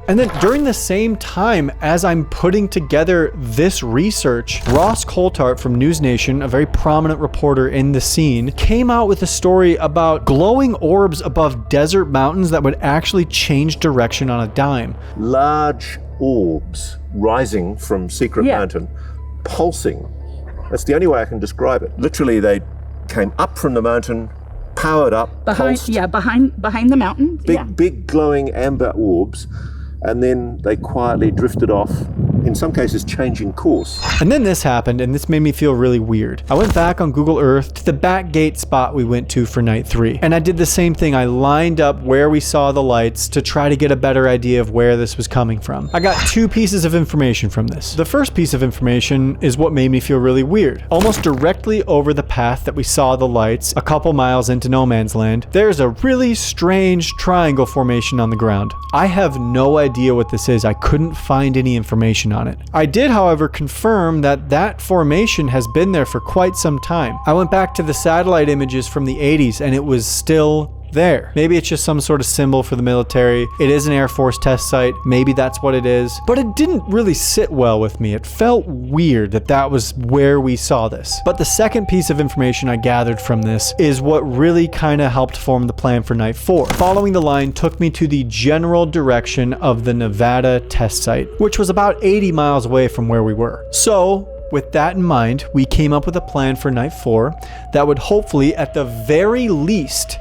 And then during the same time as I'm putting together this research, Ross Coulthart from News Nation, a very prominent reporter in the scene, came out with a story about glowing orbs above desert mountains that would actually change direction on a dime. Large orbs rising from Secret Mountain, pulsing. That's the only way I can describe it. Literally, they came up from the mountain, powered up, pulsed. Behind the mountain. Big glowing amber orbs. And then they quietly drifted off, in some cases changing course. And then this happened, and this made me feel really weird. I went back on Google Earth to the back gate spot we went to for night 3. And I did the same thing. I lined up where we saw the lights to try to get a better idea of where this was coming from. I got 2 pieces of information from this. The first piece of information is what made me feel really weird. Almost directly over the path that we saw the lights, a couple miles into no man's land, there's a really strange triangle formation on the ground. I have no idea what this is. I couldn't find any information on it. I did, however, confirm that that formation has been there for quite some time. I went back to the satellite images from the 80s and it was still there. Maybe it's just some sort of symbol for the military. It is an Air Force test site. Maybe that's what it is. But it didn't really sit well with me. It felt weird that that was where we saw this. But the second piece of information I gathered from this is what really kind of helped form the plan for night 4. Following the line took me to the general direction of the Nevada test site, which was about 80 miles away from where we were. So, with that in mind, we came up with a plan for night 4 that would hopefully, at the very least,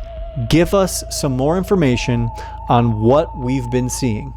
give us some more information on what we've been seeing.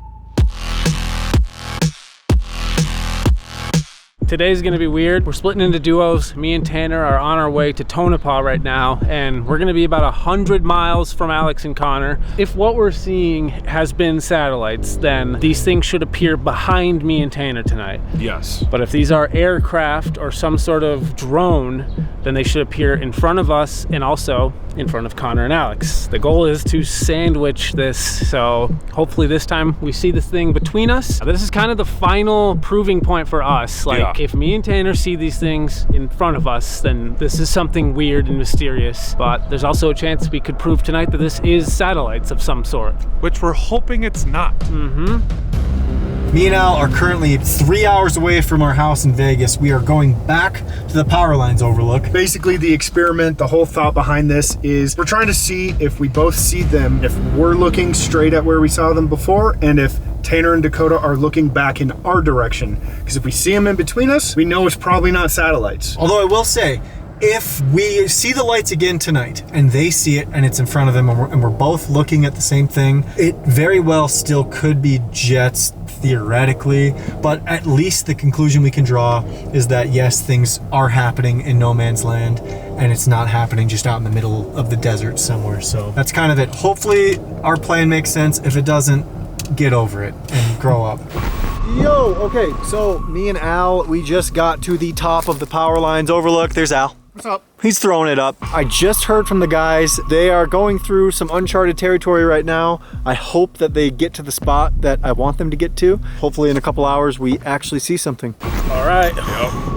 Today's gonna be weird. We're splitting into duos. Me and Tanner are on our way to Tonopah right now, and we're gonna be about 100 miles from Alex and Connor. If what we're seeing has been satellites, then these things should appear behind me and Tanner tonight. Yes. But if these are aircraft or some sort of drone, then they should appear in front of us and also in front of Connor and Alex. The goal is to sandwich this, so hopefully this time we see this thing between us. This is kind of the final proving point for us. Like, if me and Tanner see these things in front of us, then this is something weird and mysterious. But there's also a chance we could prove tonight that this is satellites of some sort. Which we're hoping it's not. Mm-hmm. Me and Al are currently 3 hours away from our house in Vegas. We are going back to the power lines overlook. Basically, the experiment, the whole thought behind this is we're trying to see if we both see them, if we're looking straight at where we saw them before, and if Tanner and Dakota are looking back in our direction. Because if we see them in between us, we know it's probably not satellites. Although I will say, if we see the lights again tonight and they see it and it's in front of them and we're both looking at the same thing, it very well still could be jets theoretically, but at least the conclusion we can draw is that yes, things are happening in no man's land and it's not happening just out in the middle of the desert somewhere. So that's kind of it. Hopefully our plan makes sense. If it doesn't, get over it and grow up. Yo, okay, so me and Al, we just got to the top of the power lines overlook. There's Al. What's up? He's throwing it up. I just heard from the guys. They are going through some uncharted territory right now. I hope that they get to the spot that I want them to get to. Hopefully in a couple hours we actually see something. All right,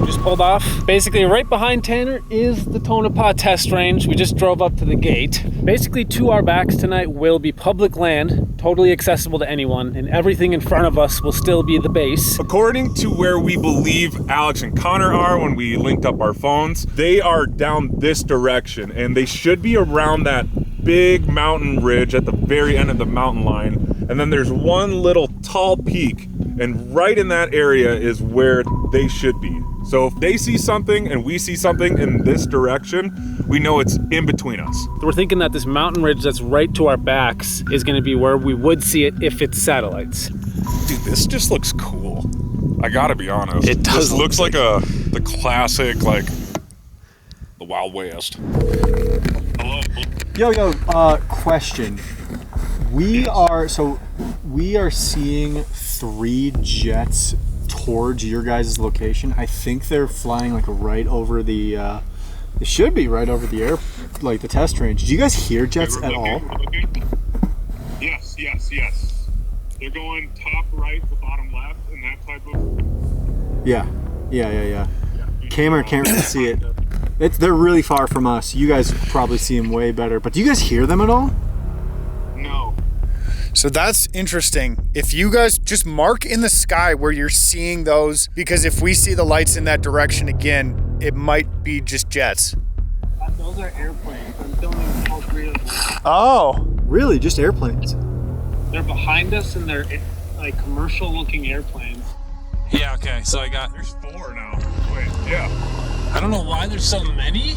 just pulled off. Basically right behind Tanner is the Tonopah test range. We just drove up to the gate. Basically to our backs tonight will be public land, totally accessible to anyone, and everything in front of us will still be the base. According to where we believe Alex and Connor are when we linked up our phones, they are down this direction and they should be around that big mountain ridge at the very end of the mountain line. And then there's one little tall peak, and right in that area is where they should be. So if they see something and we see something in this direction, we know it's in between us. We're thinking that this mountain ridge that's right to our backs is gonna be where we would see it if it's satellites. Dude, this just looks cool. I gotta be honest. It does. This looks like the classic, like, the Wild West. Hello? Yo, question. We are seeing 3 jets towards your guys' location. I think they're flying like right over the, it should be right over the air, like the test range. Did you guys hear jets at all? Yes. They're going top right to bottom left and that type of... Yeah. Camera can't really see it. They're really far from us. You guys probably see them way better. But do you guys hear them at all? No. So that's interesting. If you guys just mark in the sky where you're seeing those, because if we see the lights in that direction again, it might be just jets. Those are airplanes. I'm filming all 3 of them. Oh, really? Just airplanes? They're behind us and they're like commercial looking airplanes. Yeah, okay, so There's 4 now. Wait, yeah. I don't know why there's so many,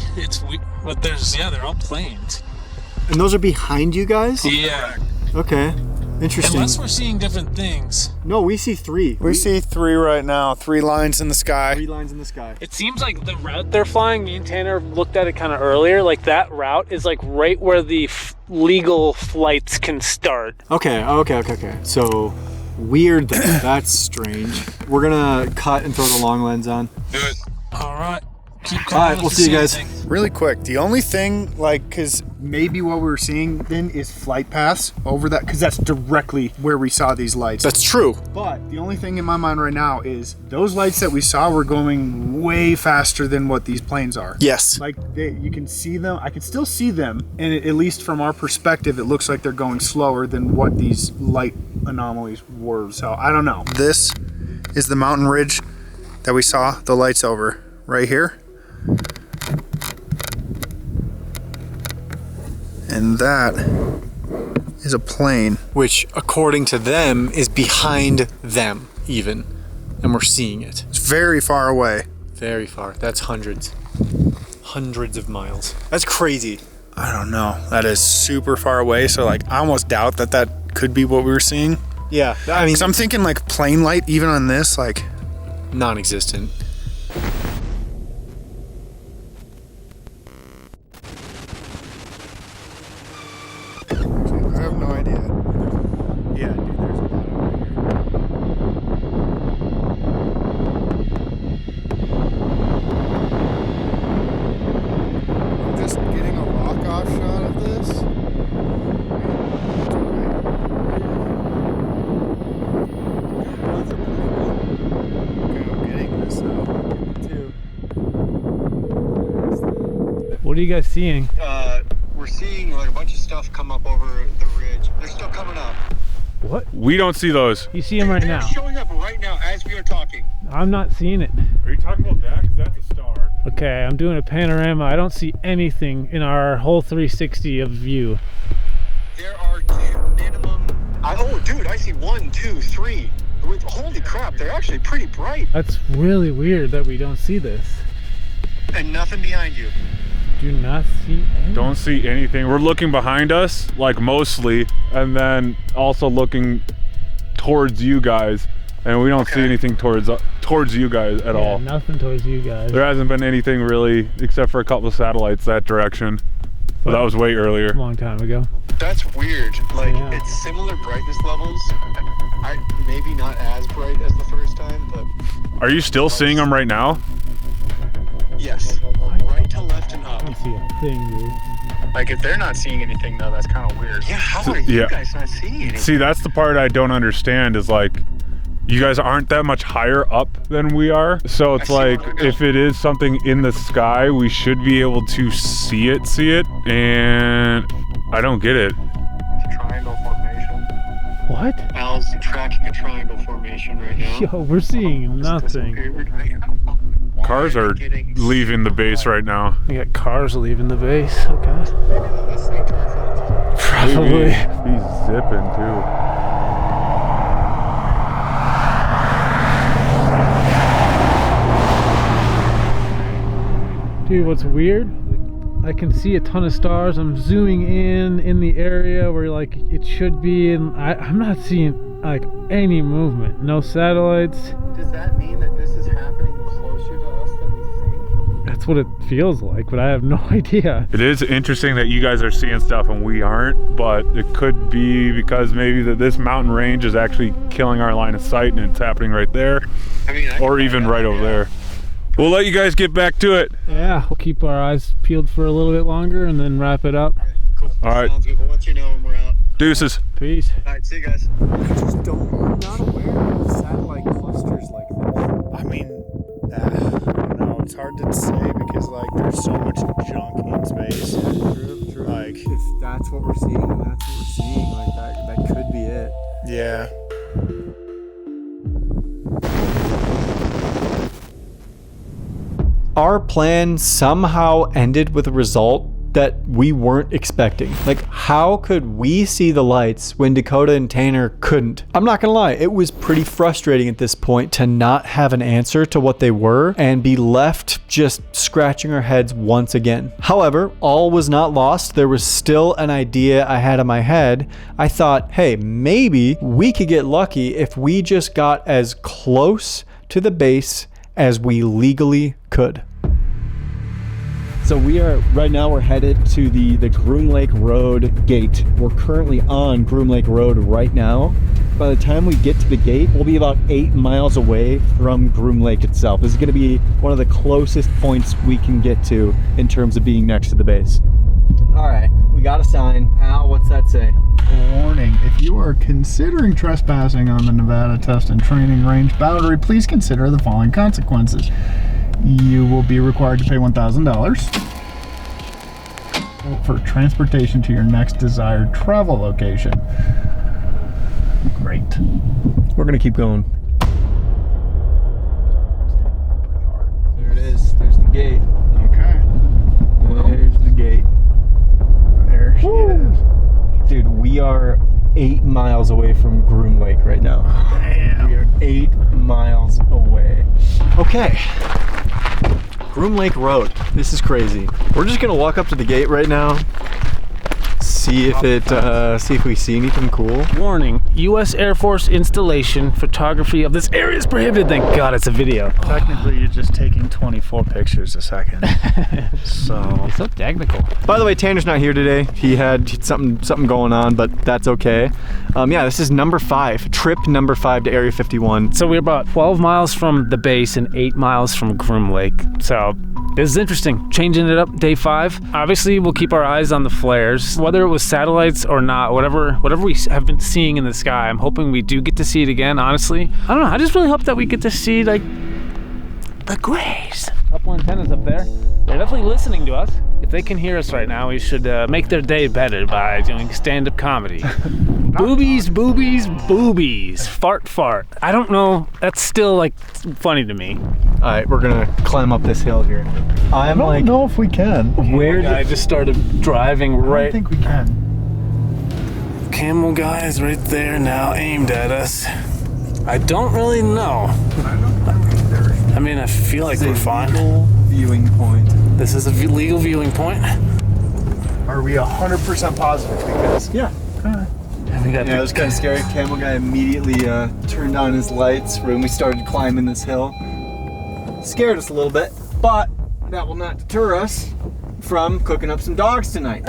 but they're all planes. And those are behind you guys? Yeah. Okay, interesting. Unless we're seeing different things. No, we see 3. We see 3 right now. 3 lines in the sky. 3 lines in the sky. It seems like the route they're flying, me and Tanner looked at it kind of earlier, like that route is like right where the legal flights can start. Okay. So, weird then. That's strange. We're gonna cut and throw the long lens on. Do it. All right. All right, we'll see you guys. Really quick, the only thing, like, because maybe what we were seeing then is flight paths over that, because that's directly where we saw these lights. That's true. But the only thing in my mind right now is those lights that we saw were going way faster than what these planes are. Yes. Like, you can see them. I can still see them, and at least from our perspective, it looks like they're going slower than what these light anomalies were. So, I don't know. This is the mountain ridge that we saw the lights over right here. And that is a plane. Which, according to them, is behind them, even. And we're seeing it. It's very far away. Very far. That's hundreds of miles. That's crazy. I don't know. That is super far away. So, like, I almost doubt that could be what we were seeing. Yeah, I mean... So I'm thinking, like, plane light, even on this, like... non-existent. I have no idea. Yeah, dude, there's a lot over here. I'm just getting a walk-off shot of this. Okay, I'm getting this though. What are you guys seeing? We're seeing like a bunch of stuff come up over the ridge. They're still coming up. What? We don't see those. You see them right now? They're showing up right now as we are talking. I'm not seeing it. Are you talking about that? Because that's a star. Okay, I'm doing a panorama. I don't see anything in our whole 360 of view. There are 2 minimum. Oh, dude, I see 1, 2, 3. Holy crap, they're actually pretty bright. That's really weird that we don't see this. And nothing behind you. Do not see anything. Don't see anything. We're looking behind us, like mostly, and then also looking towards you guys, and we don't see anything towards you guys at all. Nothing towards you guys. There hasn't been anything really, except for a couple of satellites that direction. But that was way earlier. A long time ago. That's weird. Like, it's similar brightness levels. Maybe not as bright as the first time, but... Are you still seeing them right now? Yes. Right to left and up. I don't see a thing, dude. Like, if they're not seeing anything, though, that's kind of weird. Yeah, how are you guys not seeing anything? See, that's the part I don't understand is like, you guys aren't that much higher up than we are. So it's like, if it is something in the sky, we should be able to see it, and I don't get it. Triangle formation. What? Al's tracking a triangle formation right now. Yo, we're seeing nothing. Cars are leaving the base right now. We got cars leaving the base. Okay. Probably. He's zipping too. Dude, what's weird? I can see a ton of stars. I'm zooming in the area where like it should be, and I'm not seeing like any movement. No satellites. Does that mean that this is happening closer to us than we think? That's what it feels like, but I have no idea. It is interesting that you guys are seeing stuff and we aren't, but it could be because maybe this mountain range is actually killing our line of sight and it's happening right there, or even right over there. We'll let you guys get back to it. Yeah, we'll keep our eyes peeled for a little bit longer and then wrap it up. Cool. All right. Sounds good. We'll let you know when we're out. Deuces. Peace. All right, see you guys. I'm not aware of satellite clusters like this. I mean, I don't know. It's hard to say because like there's so much junk in space. True. Like if that's what we're seeing, then that's what we're seeing. Like that could be it. Yeah. Our plan somehow ended with a result that we weren't expecting. Like, how could we see the lights when Dakota and Tanner couldn't? I'm not gonna lie, it was pretty frustrating at this point to not have an answer to what they were and be left just scratching our heads once again. However, all was not lost. There was still an idea I had in my head. I thought, hey, maybe we could get lucky if we just got as close to the base as we legally could. So right now we're headed to the Groom Lake Road gate. We're currently on Groom Lake Road right now. By the time we get to the gate, we'll be about 8 miles away from Groom Lake itself. This is gonna be one of the closest points we can get to in terms of being next to the base. All right, we got a sign. Al, what's that say? Warning, if you are considering trespassing on the Nevada Test and Training Range boundary, please consider the following consequences. You will be required to pay $1,000 for transportation to your next desired travel location. Great. We're gonna keep going. There it is. There's the gate. Okay. There's the gate. There she is. Dude, we are 8 miles away from Groom Lake right now. Damn. We are 8 miles away. Okay. Groom Lake Road. This is crazy. We're just gonna walk up to the gate right now. See if we see anything cool. Warning, U.S. Air Force installation. Photography of this area is prohibited. Thank God it's a video. Technically, you're just taking 24 pictures a second. So technical. By the way, Tanner's not here today. He had something going on, but that's okay. Yeah, this is number 5, trip number 5 to Area 51. So we're about 12 miles from the base and 8 miles from Groom Lake. So this is interesting. Changing it up, day 5. Obviously, we'll keep our eyes on the flares, whether it was satellites or not. Whatever we have been seeing in the sky, I'm hoping we do get to see it again. Honestly, I don't know. I just really hope that we get to see like the grays. Couple antennas up there. They're definitely listening to us. If they can hear us right now, we should make their day better by doing stand-up comedy. Boobies, boobies, boobies. Fart, fart. I don't know. That's still like funny to me. All right, we're gonna climb up this hill here. I don't know if we can. Where did I just started driving right? I think we can. Camel guy is right there now, aimed at us. I don't really know. I mean, I feel like we're fine. viewing point. This is a legal viewing point. Are we 100% positive? Because Yeah. Yeah, it was kind of scary. Camel guy immediately turned on his lights when we started climbing this hill. Scared us a little bit, but that will not deter us from cooking up some dogs tonight.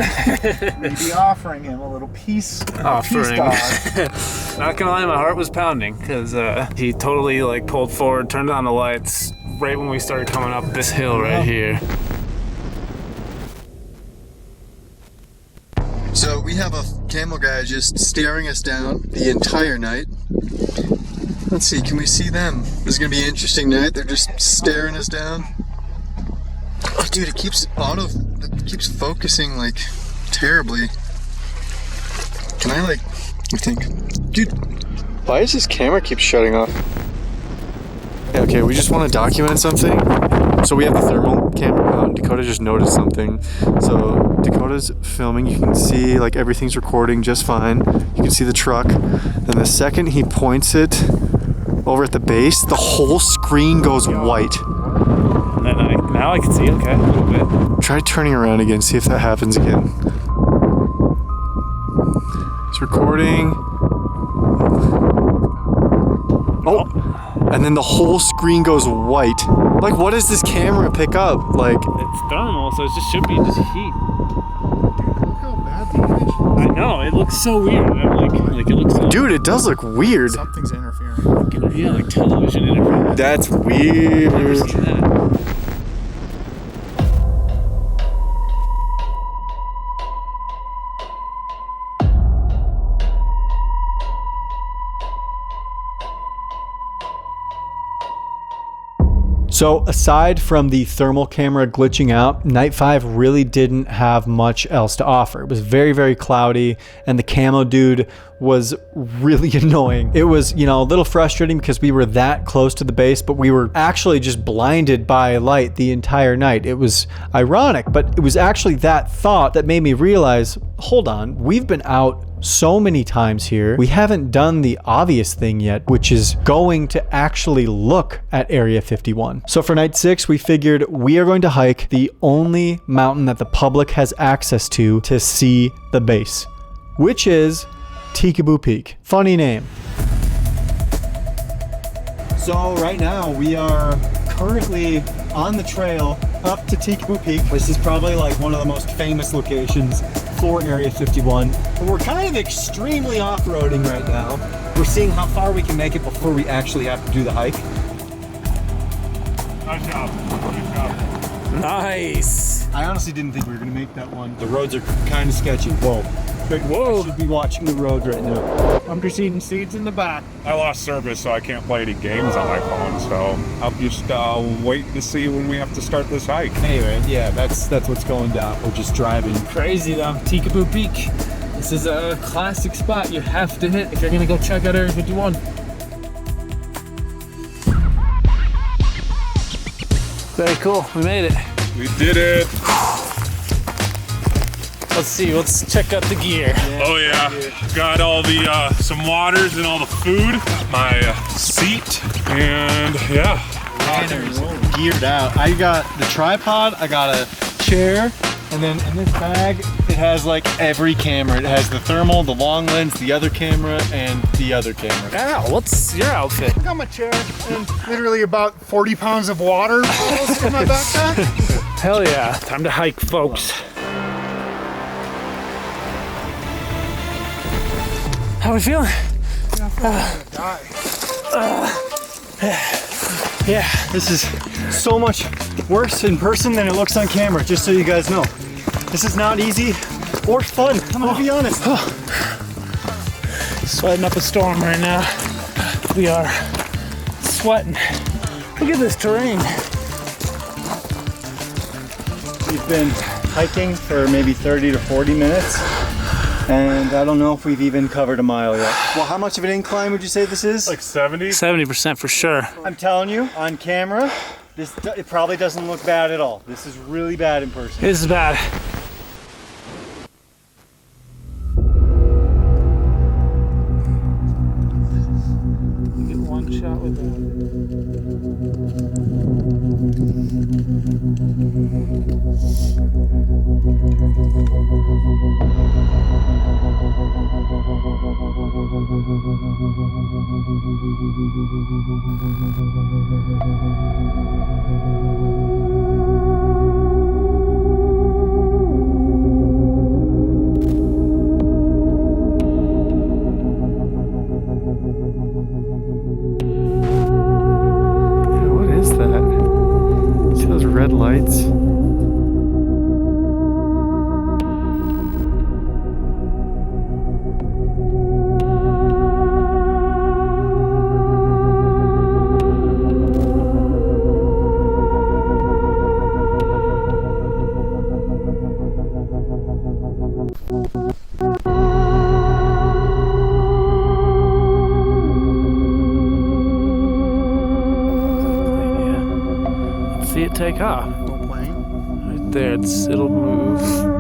maybe offering him a little peace Offering. dog. Not gonna lie, my heart was pounding because he totally like pulled forward, turned on the lights right when we started coming up this hill right here. So we have a camel guy just staring us down the entire night. Let's see, can we see them? This is gonna be an interesting night. They're just staring us down. Oh, dude, it keeps focusing like terribly. Can I I think, dude, why does this camera keep shutting off? Okay, we just want to document something. So we have the thermal camera out. Dakota just noticed something. So Dakota's filming. You can see like everything's recording just fine. You can see the truck. Then the second he points it over at the base, the whole screen goes white. And then now I can see, okay, a little bit. Try turning around again, see if that happens again. It's recording. Oh, and then the whole screen goes white. Like, what does this camera pick up? Like, It's thermal, so it just should be just heat. Look how bad the image looks. I know, it looks so weird. I'm like it looks so dude, it does look weird. Something's interfering. yeah, like television interference. That's weird. Never seen that. So aside from the thermal camera glitching out, Night 5 really didn't have much else to offer. It was very, very cloudy, and the camo dude was really annoying. It was, a little frustrating because we were that close to the base, but we were actually just blinded by light the entire night. It was ironic, but it was actually that thought that made me realize, hold on, we've been out so many times here. We haven't done the obvious thing yet, which is going to actually look at Area 51. So for night 6, we figured we are going to hike the only mountain that the public has access to see the base, which is Tikaboo Peak. Funny name. So right now we are currently on the trail up to Tikaboo Peak. This is probably like one of the most famous locations for Area 51. But we're kind of extremely off-roading right now. We're seeing how far we can make it before we actually have to do the hike. Nice job. Good job. Nice. I honestly didn't think we were gonna make that one. The roads are kind of sketchy. Whoa. Whoa. I should be watching the road right now. Under seats in the back. I lost service, so I can't play any games on my phone. So I'll just wait to see when we have to start this hike. Anyway, yeah, that's what's going down. We're just driving. Crazy though, Tikaboo Peak. This is a classic spot you have to hit if you're gonna go check out Area 51. Very cool, we made it. We did it. Let's see, let's check out the gear. Oh yeah, got all the some waters and all the food, my seat, and yeah. Runners geared out. I got the tripod, I got a chair, and then in this bag it has like every camera. It has the thermal, the long lens, the other camera, and the other camera. Al, what's your outfit? I got my chair and literally about 40 pounds of water in my backpack. Hell yeah, time to hike, folks. How are we feeling? Yeah, this is so much worse in person than it looks on camera, just so you guys know. This is not easy or fun, I'm gonna be honest. Sweating up a storm right now. We are sweating. Look at this terrain. We've been hiking for maybe 30 to 40 minutes. And I don't know if we've even covered a mile yet. Well, how much of an incline would you say this is? Like 70? 70% for sure. I'm telling you, on camera, it probably doesn't look bad at all. This is really bad in person. This is bad. Get one shot with that. red lights. See it take off. Right there, it'll move.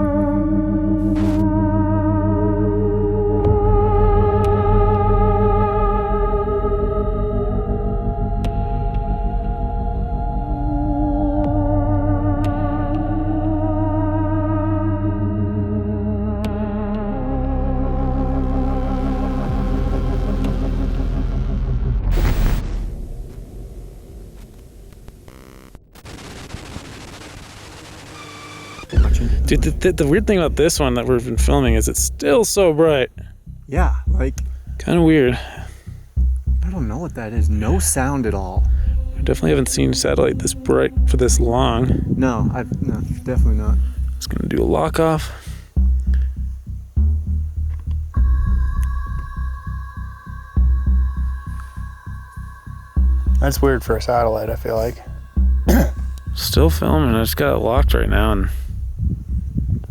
Dude, the weird thing about this one that we've been filming is it's still so bright. Yeah, like... Kind of weird. I don't know what that is. No sound at all. I definitely haven't seen satellite this bright for this long. No, no, definitely not. Just gonna do a lock off. That's weird for a satellite, I feel like. Still filming. I just got it locked right now, and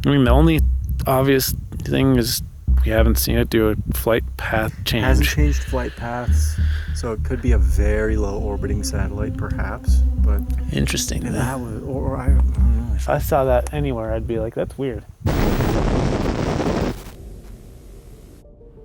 I mean the only obvious thing is we haven't seen it do a flight path change. It hasn't changed flight paths, so it could be a very low orbiting satellite, perhaps. But interesting. And that was, or I don't know. If I saw that anywhere, I'd be like, that's weird.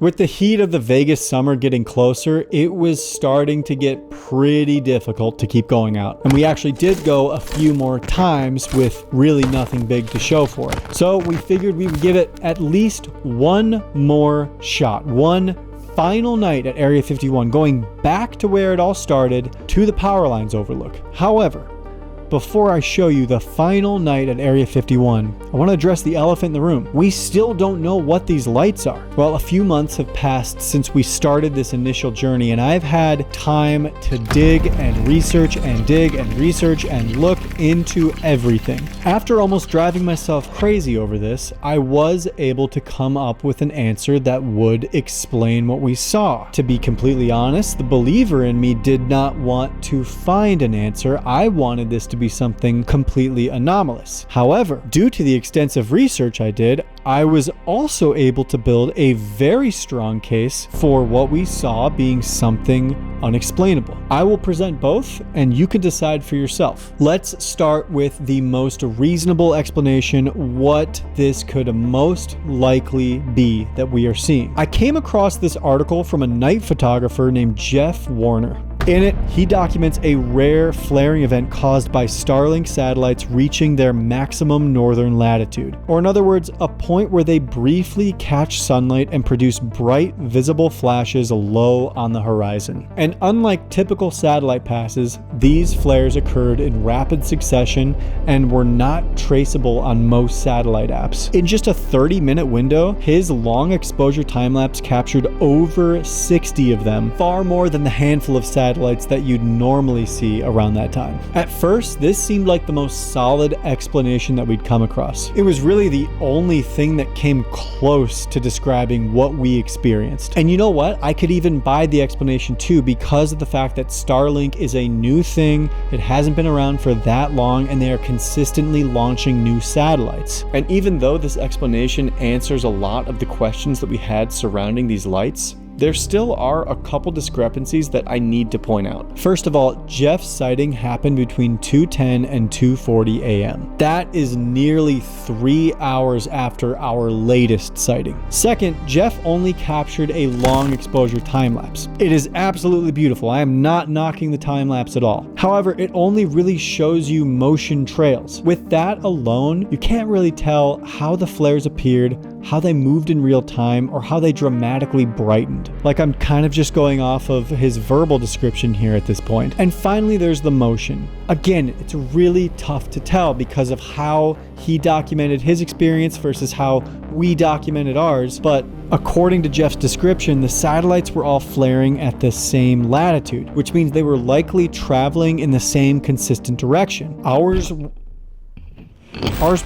With the heat of the Vegas summer getting closer, it was starting to get pretty difficult to keep going out. And we actually did go a few more times with really nothing big to show for it. So we figured we would give it at least one more shot, one final night at Area 51, going back to where it all started, to the power lines overlook. However, before I show you the final night at Area 51, I want to address the elephant in the room. We still don't know what these lights are. Well, a few months have passed since we started this initial journey, and I've had time to dig and research and dig and research and look into everything. After almost driving myself crazy over this, I was able to come up with an answer that would explain what we saw. To be completely honest, the believer in me did not want to find an answer. I wanted this to be something completely anomalous. However, due to the extensive research I did, I was also able to build a very strong case for what we saw being something unexplainable. I will present both, and you can decide for yourself. Let's start with the most reasonable explanation what this could most likely be that we are seeing. I came across this article from a night photographer named Jeff Warner. In it, he documents a rare flaring event caused by Starlink satellites reaching their maximum northern latitude, or in other words, a point where they briefly catch sunlight and produce bright, visible flashes low on the horizon. And unlike typical satellite passes, these flares occurred in rapid succession and were not traceable on most satellite apps. In just a 30-minute window, his long exposure time-lapse captured over 60 of them, far more than the handful of satellites that you'd normally see around that time. At first, this seemed like the most solid explanation that we'd come across. It was really the only thing that came close to describing what we experienced. And you know what? I could even buy the explanation too, because of the fact that Starlink is a new thing, it hasn't been around for that long, and they are consistently launching new satellites. And even though this explanation answers a lot of the questions that we had surrounding these lights, there still are a couple discrepancies that I need to point out. First of all, Jeff's sighting happened between 2:10 and 2:40 a.m. That is nearly 3 hours after our latest sighting. Second, Jeff only captured a long exposure time lapse. It is absolutely beautiful. I am not knocking the time lapse at all. However, it only really shows you motion trails. With that alone, you can't really tell how the flares appeared, how they moved in real time, or how they dramatically brightened. Like, I'm kind of just going off of his verbal description here at this point. And finally, there's the motion. Again, it's really tough to tell because of how he documented his experience versus how we documented ours, but According to Jeff's description, the satellites were all flaring at the same latitude, which means they were likely traveling in the same consistent direction. Ours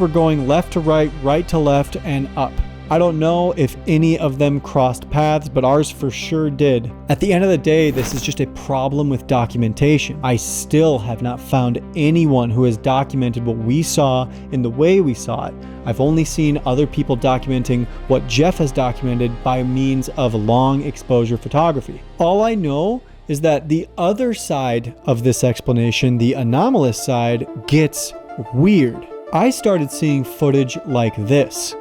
were going left to right, right to left, and up. I don't know if any of them crossed paths, but ours for sure did. At the end of the day, this is just a problem with documentation. I still have not found anyone who has documented what we saw in the way we saw it. I've only seen other people documenting what Jeff has documented by means of long exposure photography. All I know is that the other side of this explanation, the anomalous side, gets weird. I started seeing footage like this.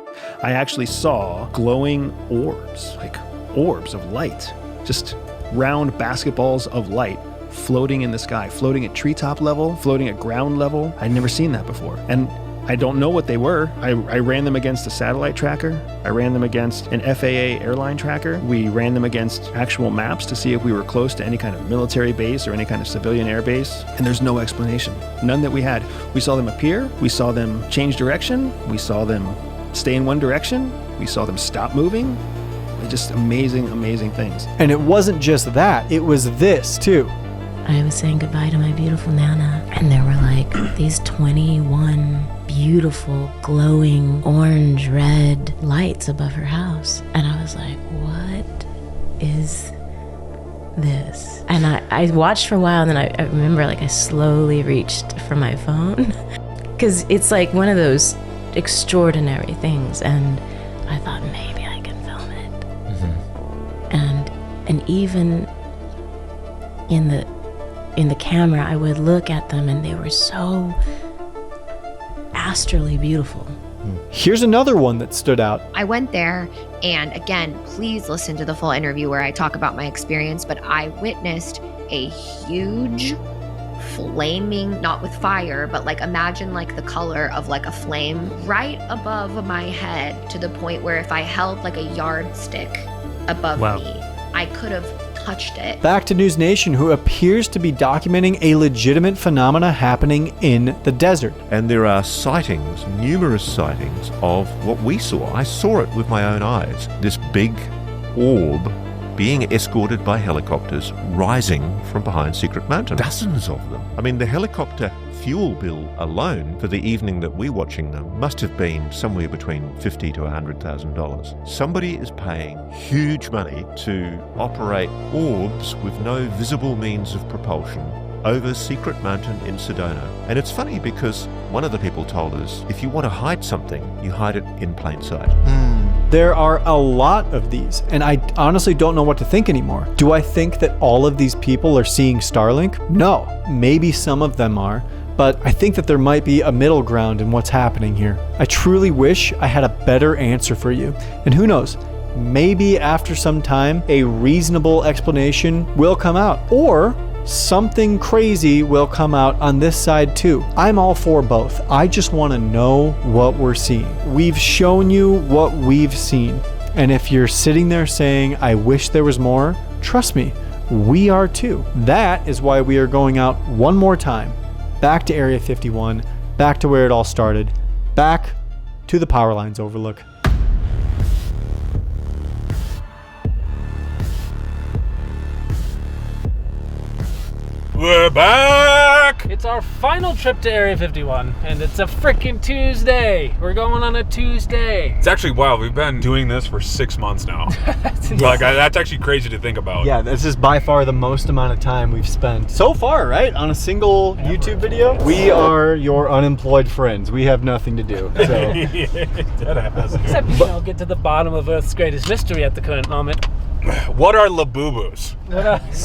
I actually saw glowing orbs, like orbs of light, just round basketballs of light floating in the sky, floating at treetop level, floating at ground level. I'd never seen that before. And I don't know what they were. I ran them against a satellite tracker. I ran them against an FAA airline tracker. We ran them against actual maps to see if we were close to any kind of military base or any kind of civilian air base. And there's no explanation. None that we had. We saw them appear. We saw them change direction. We saw them stay in one direction. We saw them stop moving. Just amazing, amazing things. And it wasn't just that, it was this too. I was saying goodbye to my beautiful Nana, and there were like these 21 beautiful, glowing, orange, red lights above her house. And I was like, what is this? And I watched for a while, and then I remember like I slowly reached for my phone because it's like one of those extraordinary things, and I thought maybe I can film it. And even in the camera I would look at them and they were so astrally beautiful. Here's another one that stood out. I went there, and again, please listen to the full interview where I talk about my experience, but I witnessed a huge flaming, not with fire, but like imagine like the color of like a flame right above my head, to the point where if I held like a yardstick above me, I could have touched it. Back to News Nation, who appears to be documenting a legitimate phenomena happening in the desert. And there are sightings, numerous sightings of what we saw. I saw it with my own eyes. This big orb being escorted by helicopters rising from behind Secret Mountain. Dozens of them. I mean, the helicopter fuel bill alone for the evening that we're watching them must have been somewhere between $50,000 to $100,000. Somebody is paying huge money to operate orbs with no visible means of propulsion over Secret Mountain in Sedona. And it's funny because one of the people told us, if you want to hide something, you hide it in plain sight. There are a lot of these, and I honestly don't know what to think anymore. Do I think that all of these people are seeing Starlink? No. Maybe some of them are, but I think that there might be a middle ground in what's happening here. I truly wish I had a better answer for you. And who knows, maybe after some time, a reasonable explanation will come out, or something crazy will come out on this side too. I'm all for both. I just want to know what we're seeing. We've shown you what we've seen. And if you're sitting there saying, I wish there was more, trust me, we are too. That is why we are going out one more time. Back to Area 51, back to where it all started, back to the power lines overlook. We're back! It's our final trip to Area 51, and it's a freaking Tuesday. We're going on a Tuesday. It's actually wild. We've been doing this for 6 months now. That's actually crazy to think about. Yeah, this is by far the most amount of time we've spent so far, right? On a single YouTube video. We are your unemployed friends. We have nothing to do. So. Except, get to the bottom of Earth's greatest mystery at the current moment. What are Labubus?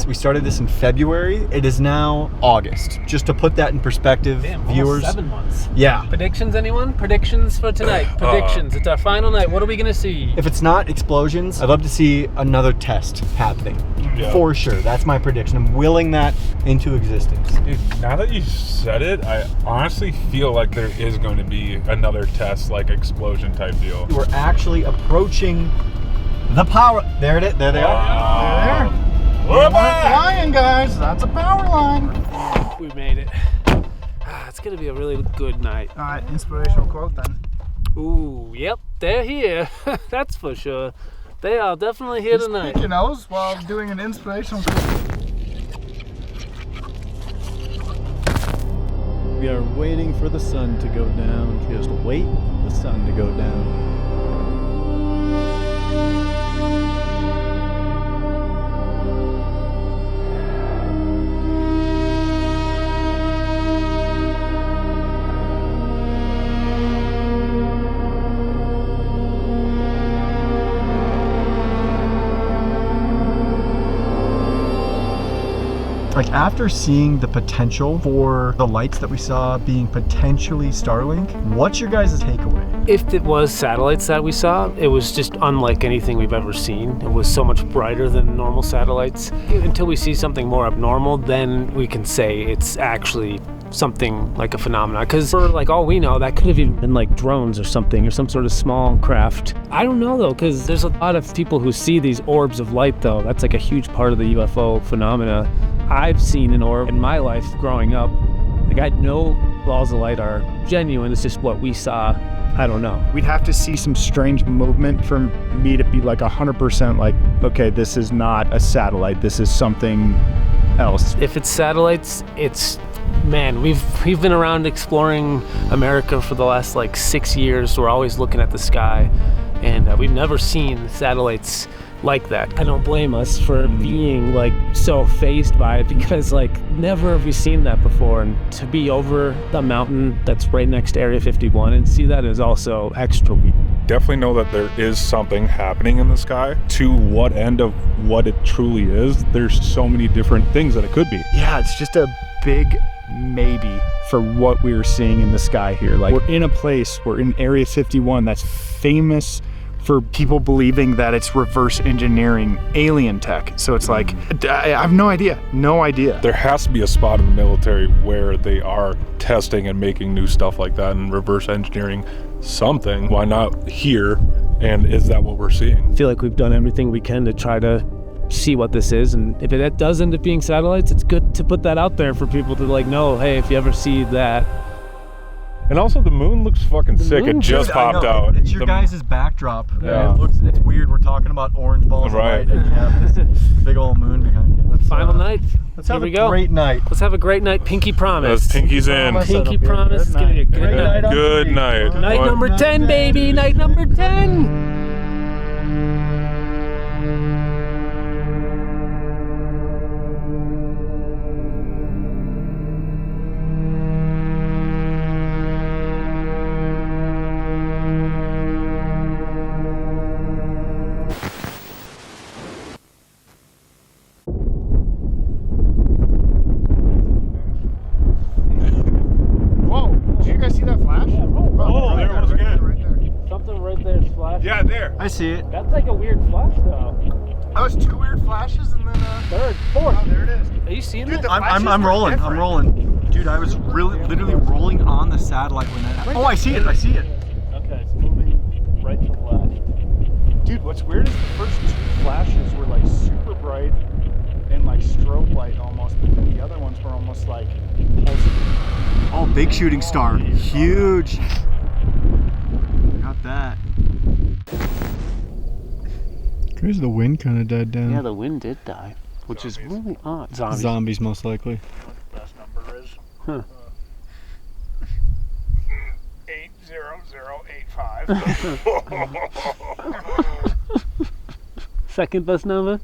We started this in February. It is now August. Just to put that in perspective, viewers. 7 months. Yeah. Predictions, anyone? Predictions for tonight. Predictions. It's our final night. What are we going to see? If it's not explosions, I'd love to see another test happening. Yeah. For sure. That's my prediction. I'm willing that into existence. Dude, now that you said it, I honestly feel like there is going to be another test, like explosion type deal. We're actually approaching the power. There it is. There they are. There. We're flying, guys. That's a power line. We made it. It's gonna be a really good night. All right, inspirational quote then. Ooh, yep, they're here. That's for sure. They are definitely here tonight. Picking nose while doing an inspirational. We are waiting for the sun to go down. Just wait for the sun to go down. Like, after seeing the potential for the lights that we saw being potentially Starlink, what's your guys' takeaway? If it was satellites that we saw, it was just unlike anything we've ever seen. It was so much brighter than normal satellites. Until we see something more abnormal, then we can say it's actually something like a phenomenon. Because for like all we know, that could have even been like drones or something, or some sort of small craft. I don't know though, because there's a lot of people who see these orbs of light though. That's like a huge part of the UFO phenomena. I've seen an orb in my life growing up. Like, I know balls of light are genuine. It's just what we saw. I don't know. We'd have to see some strange movement for me to be like 100% like, okay, this is not a satellite. This is something else. If it's satellites, it's, man, we've been around exploring America for the last like 6 years. We're always looking at the sky, and we've never seen satellites like that. I don't blame us for being like so fazed by it, because like never have we seen that before, and to be over the mountain that's right next to Area 51 and see that is also extra weird. Definitely know that there is something happening in the sky. To what end of what it truly is, there's so many different things that it could be. Yeah, it's just a big maybe for what we were seeing in the sky here. Like, we're in a place, we're in Area 51 that's famous for people believing that it's reverse engineering alien tech. So it's like, I have no idea. There has to be a spot in the military where they are testing and making new stuff like that and reverse engineering something. Why not here? And is that what we're seeing? I feel like we've done everything we can to try to see what this is, and if it does end up being satellites, it's good to put that out there for people to like know, hey, if you ever see that. And also, the moon looks fucking sick. It just popped out. It's your guys' backdrop. Yeah. It's weird. We're talking about orange balls Right. of light, and you have this big old moon behind you. Final night. Let's Here have we a go. great night. Let's have a great night. Pinky promise. Pinky's in. Pinky promise. It's gonna be a good night. Good night. Night number 10, baby. Night number 10. Yeah, there. I see it. That's like a weird flash, though. That was 2 weird flashes and then third, fourth. Oh, there it is. Are you seeing Dude, that? the I'm flashes were rolling. different. I'm rolling. Dude, I was literally rolling on the satellite when that happened. Oh, I see it. I see it. Okay, it's moving right to left. Dude, what's weird is the first 2 flashes were like super bright and like strobe light almost, but then the other ones were almost like pulsing. Oh, big shooting star. Huge. Got that. Crazy, the wind kind of died down. Yeah, the wind did die, which is really odd. Zombies, most likely. Best number is Huh. 80085. Second best number?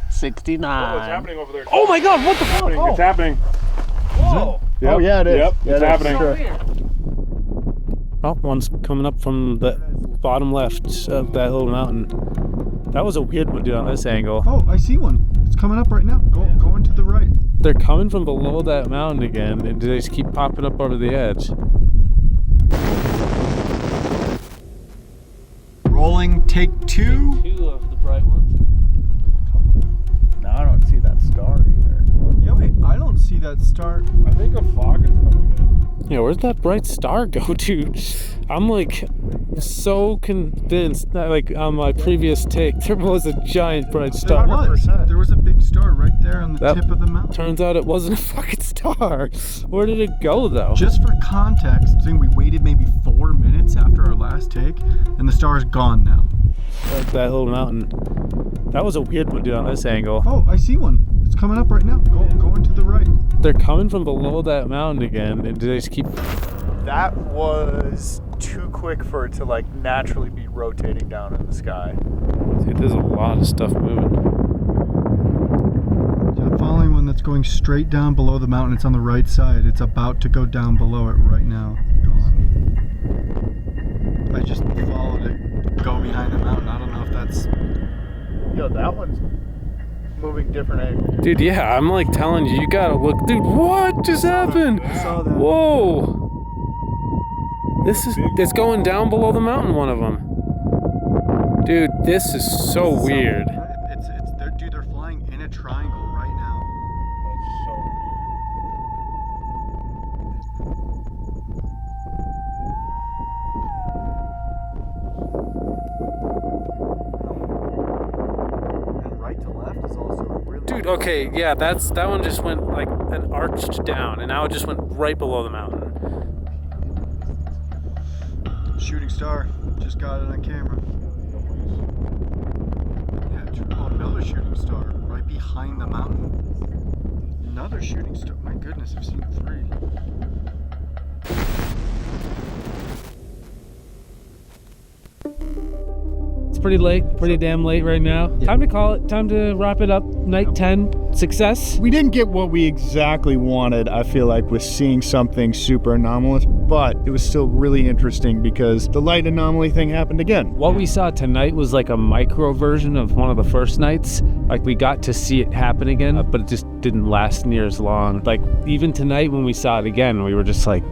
69. What's happening over there? Oh my god, what the fuck? It's happening. Whoa. Yep. Oh yeah, it is. Yep, Yeah, it's that's happening. Oh, one's coming up from the bottom left of that little mountain. That was a weird one, dude, on this angle. Oh, I see one. It's coming up right now. Going to the right. They're coming from below that mountain again, and they just keep popping up over the edge. Rolling, take 2. 2 of the bright ones. No, I don't see that star either. Yeah, wait, I don't see that star. I think a fog is coming in. Yeah, where'd that bright star go, dude? I'm like so convinced that like on my previous take there was a giant bright star. There was a big star right there on the tip of the mountain. Turns out it wasn't a fucking star. Where did it go, though? Just for context, I think we waited maybe 4 minutes after our last take, and the star is gone now. That little mountain. That was a weird one, dude, on this angle. Oh, I see one. It's coming up right now. Going to the right. They're coming from below that mountain again, and they just keep... That was too quick for it to like naturally be rotating down in the sky. Dude, there's a lot of stuff moving. I'm following one that's going straight down below the mountain. It's on the right side. It's about to go down below it right now. Gone. I just followed it go behind the mountain. I don't know if that's... Yo, that one's moving different angles. Dude, yeah, I'm like telling you, you gotta look. Dude, what just happened? I saw that. Whoa. It's going down below the mountain, one of them. Dude, this is so weird. They're flying in a triangle right now. And right to left is also really... Dude, okay, yeah, that one just went like an arched down, and now it just went right below the mountain. Shooting star. Just got it on camera. Yeah, another shooting star right behind the mountain. Another shooting star. My goodness, I've seen 3. It's pretty late, pretty damn late right now. Yeah. Time to call it, time to wrap it up. Night 10, success. We didn't get what we exactly wanted, I feel like, with seeing something super anomalous, but it was still really interesting because the light anomaly thing happened again. What we saw tonight was like a micro version of one of the first nights. Like, we got to see it happen again, but it just didn't last near as long. Like, even tonight when we saw it again, we were just like,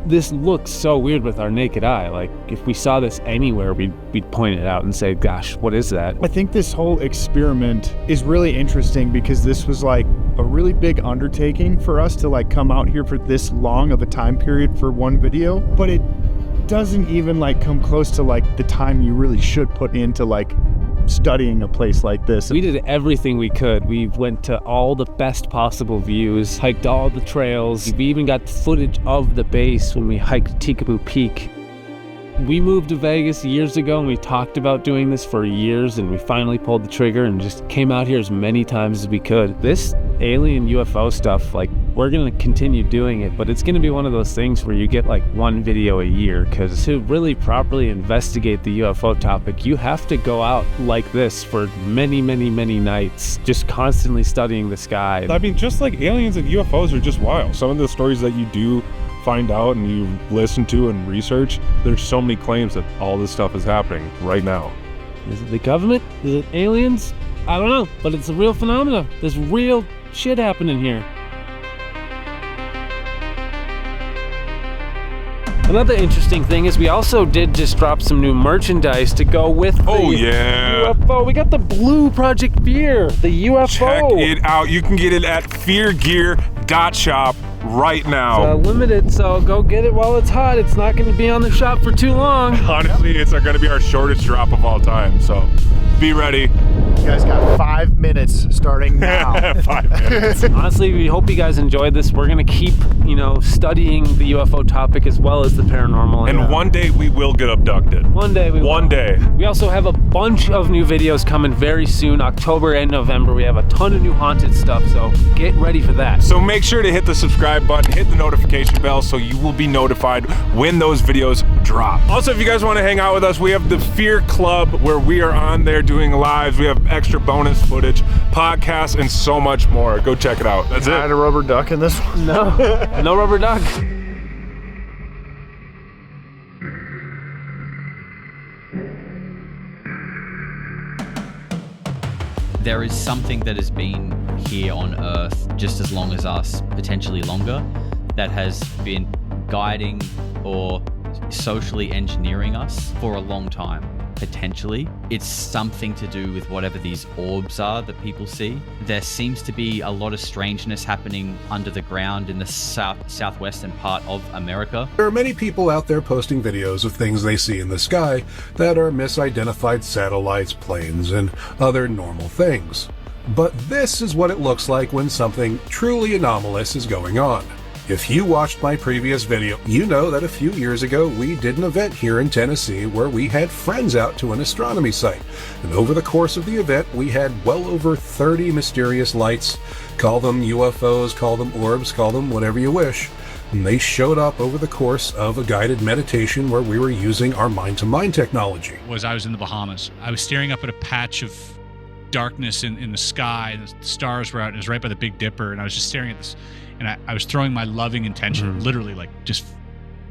this looks so weird with our naked eye. Like, if we saw this anywhere, we'd point it out and say, gosh, what is that? I think this whole experiment is really interesting because this was like a really big undertaking for us to like come out here for this long of a time period for one video, but it doesn't even like come close to like the time you really should put into like studying a place like this. We did everything we could. We went to all the best possible views, hiked all the trails. We even got footage of the base when we hiked Tikaboo Peak. We moved to Vegas years ago and we talked about doing this for years, and we finally pulled the trigger and just came out here as many times as we could. This alien UFO stuff, like, we're gonna continue doing it, but it's gonna be one of those things where you get like one video a year, because to really properly investigate the UFO topic, you have to go out like this for many, many, many nights, just constantly studying the sky. I mean, just like aliens and UFOs are just wild. Some of the stories that you do find out and you listen to and research, there's so many claims that all this stuff is happening right now. Is it the government? Is it aliens? I don't know, but it's a real phenomena. There's real shit happening here. Another interesting thing is we also did just drop some new merchandise to go with the UFO. We got the blue Project Fear, the UFO. Check it out. You can get it at feargear.shop right now. It's limited, so go get it while it's hot. It's not going to be on the shop for too long. Honestly, it's going to be our shortest drop of all time, so be ready. You guys got 5 minutes starting now. 5 minutes. Honestly, we hope you guys enjoyed this. We're going to keep, studying the UFO topic as well as the paranormal. And one day we will get abducted. One day we will. One day. We also have a bunch of new videos coming very soon, October and November. We have a ton of new haunted stuff, so get ready for that. So make sure to hit the subscribe button, hit the notification bell so you will be notified when those videos drop. Also, if you guys want to hang out with us, we have the Fear Club where we are on there doing lives. We have extra bonus footage, podcasts, and so much more. Go check it out. That's it. Had a rubber duck in this one? No, no rubber duck. There is something that has been here on Earth just as long as us, potentially longer, that has been guiding or socially engineering us for a long time, potentially. It's something to do with whatever these orbs are that people see. There seems to be a lot of strangeness happening under the ground in the southwestern part of America. There are many people out there posting videos of things they see in the sky that are misidentified satellites, planes, and other normal things. But this is what it looks like when something truly anomalous is going on. If you watched my previous video, you know that a few years ago we did an event here in Tennessee where we had friends out to an astronomy site. And over the course of the event, we had well over 30 mysterious lights. Call them UFOs, call them orbs, call them whatever you wish. And they showed up over the course of a guided meditation where we were using our mind-to-mind technology. I was in the Bahamas. I was staring up at a patch of darkness in the sky. The stars were out, and it was right by the Big Dipper, and I was just staring at this. And I was throwing my loving intention, literally like just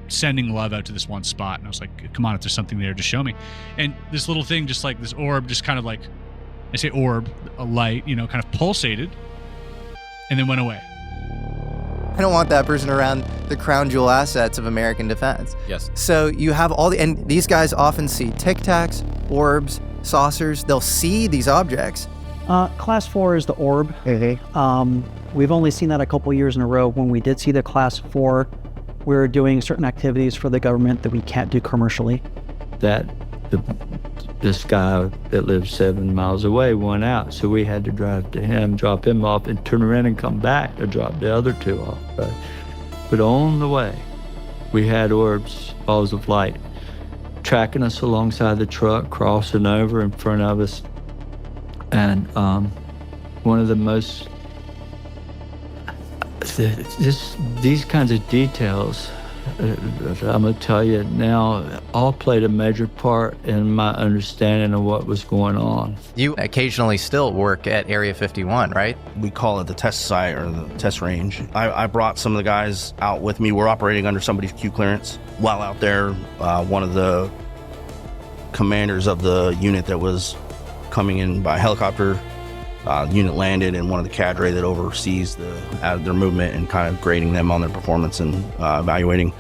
sending love out to this one spot. And I was like, come on, if there's something there, just show me. And this little thing, just like this orb, just kind of like, I say orb, a light, kind of pulsated and then went away. I don't want that person around the crown jewel assets of American defense. Yes. So you have and these guys often see tic tacs, orbs, saucers. They'll see these objects. Class 4 is the orb. We've only seen that a couple years in a row. When we did see the Class 4, we were doing certain activities for the government that we can't do commercially. This guy that lives 7 miles away went out, so we had to drive to him, drop him off, and turn around and come back to drop the other 2 off. Right? But on the way, we had orbs, balls of light, tracking us alongside the truck, crossing over in front of us. And one of the most, these kinds of details, I'm going to tell you now, all played a major part in my understanding of what was going on. You occasionally still work at Area 51, right? We call it the test site or the test range. I brought some of the guys out with me. We're operating under somebody's Q clearance. While out there, one of the commanders of the unit that was coming in by helicopter, unit landed, and one of the cadre that oversees their movement and kind of grading them on their performance and evaluating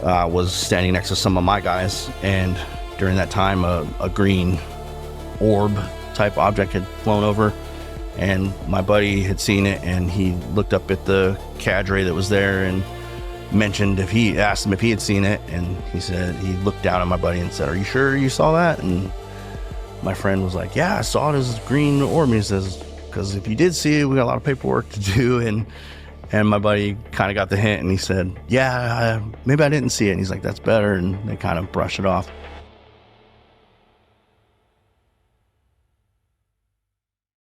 was standing next to some of my guys. And during that time, a green orb type object had flown over, and my buddy had seen it, and he looked up at the cadre that was there and asked him if he had seen it, and he looked down at my buddy and said, "Are you sure you saw that?" And my friend was like, "Yeah, I saw it as a green orb." And he says, "Because if you did see it, we got a lot of paperwork to do." And my buddy kind of got the hint, and he said, "Yeah, maybe I didn't see it." And he's like, "That's better." And they kind of brushed it off.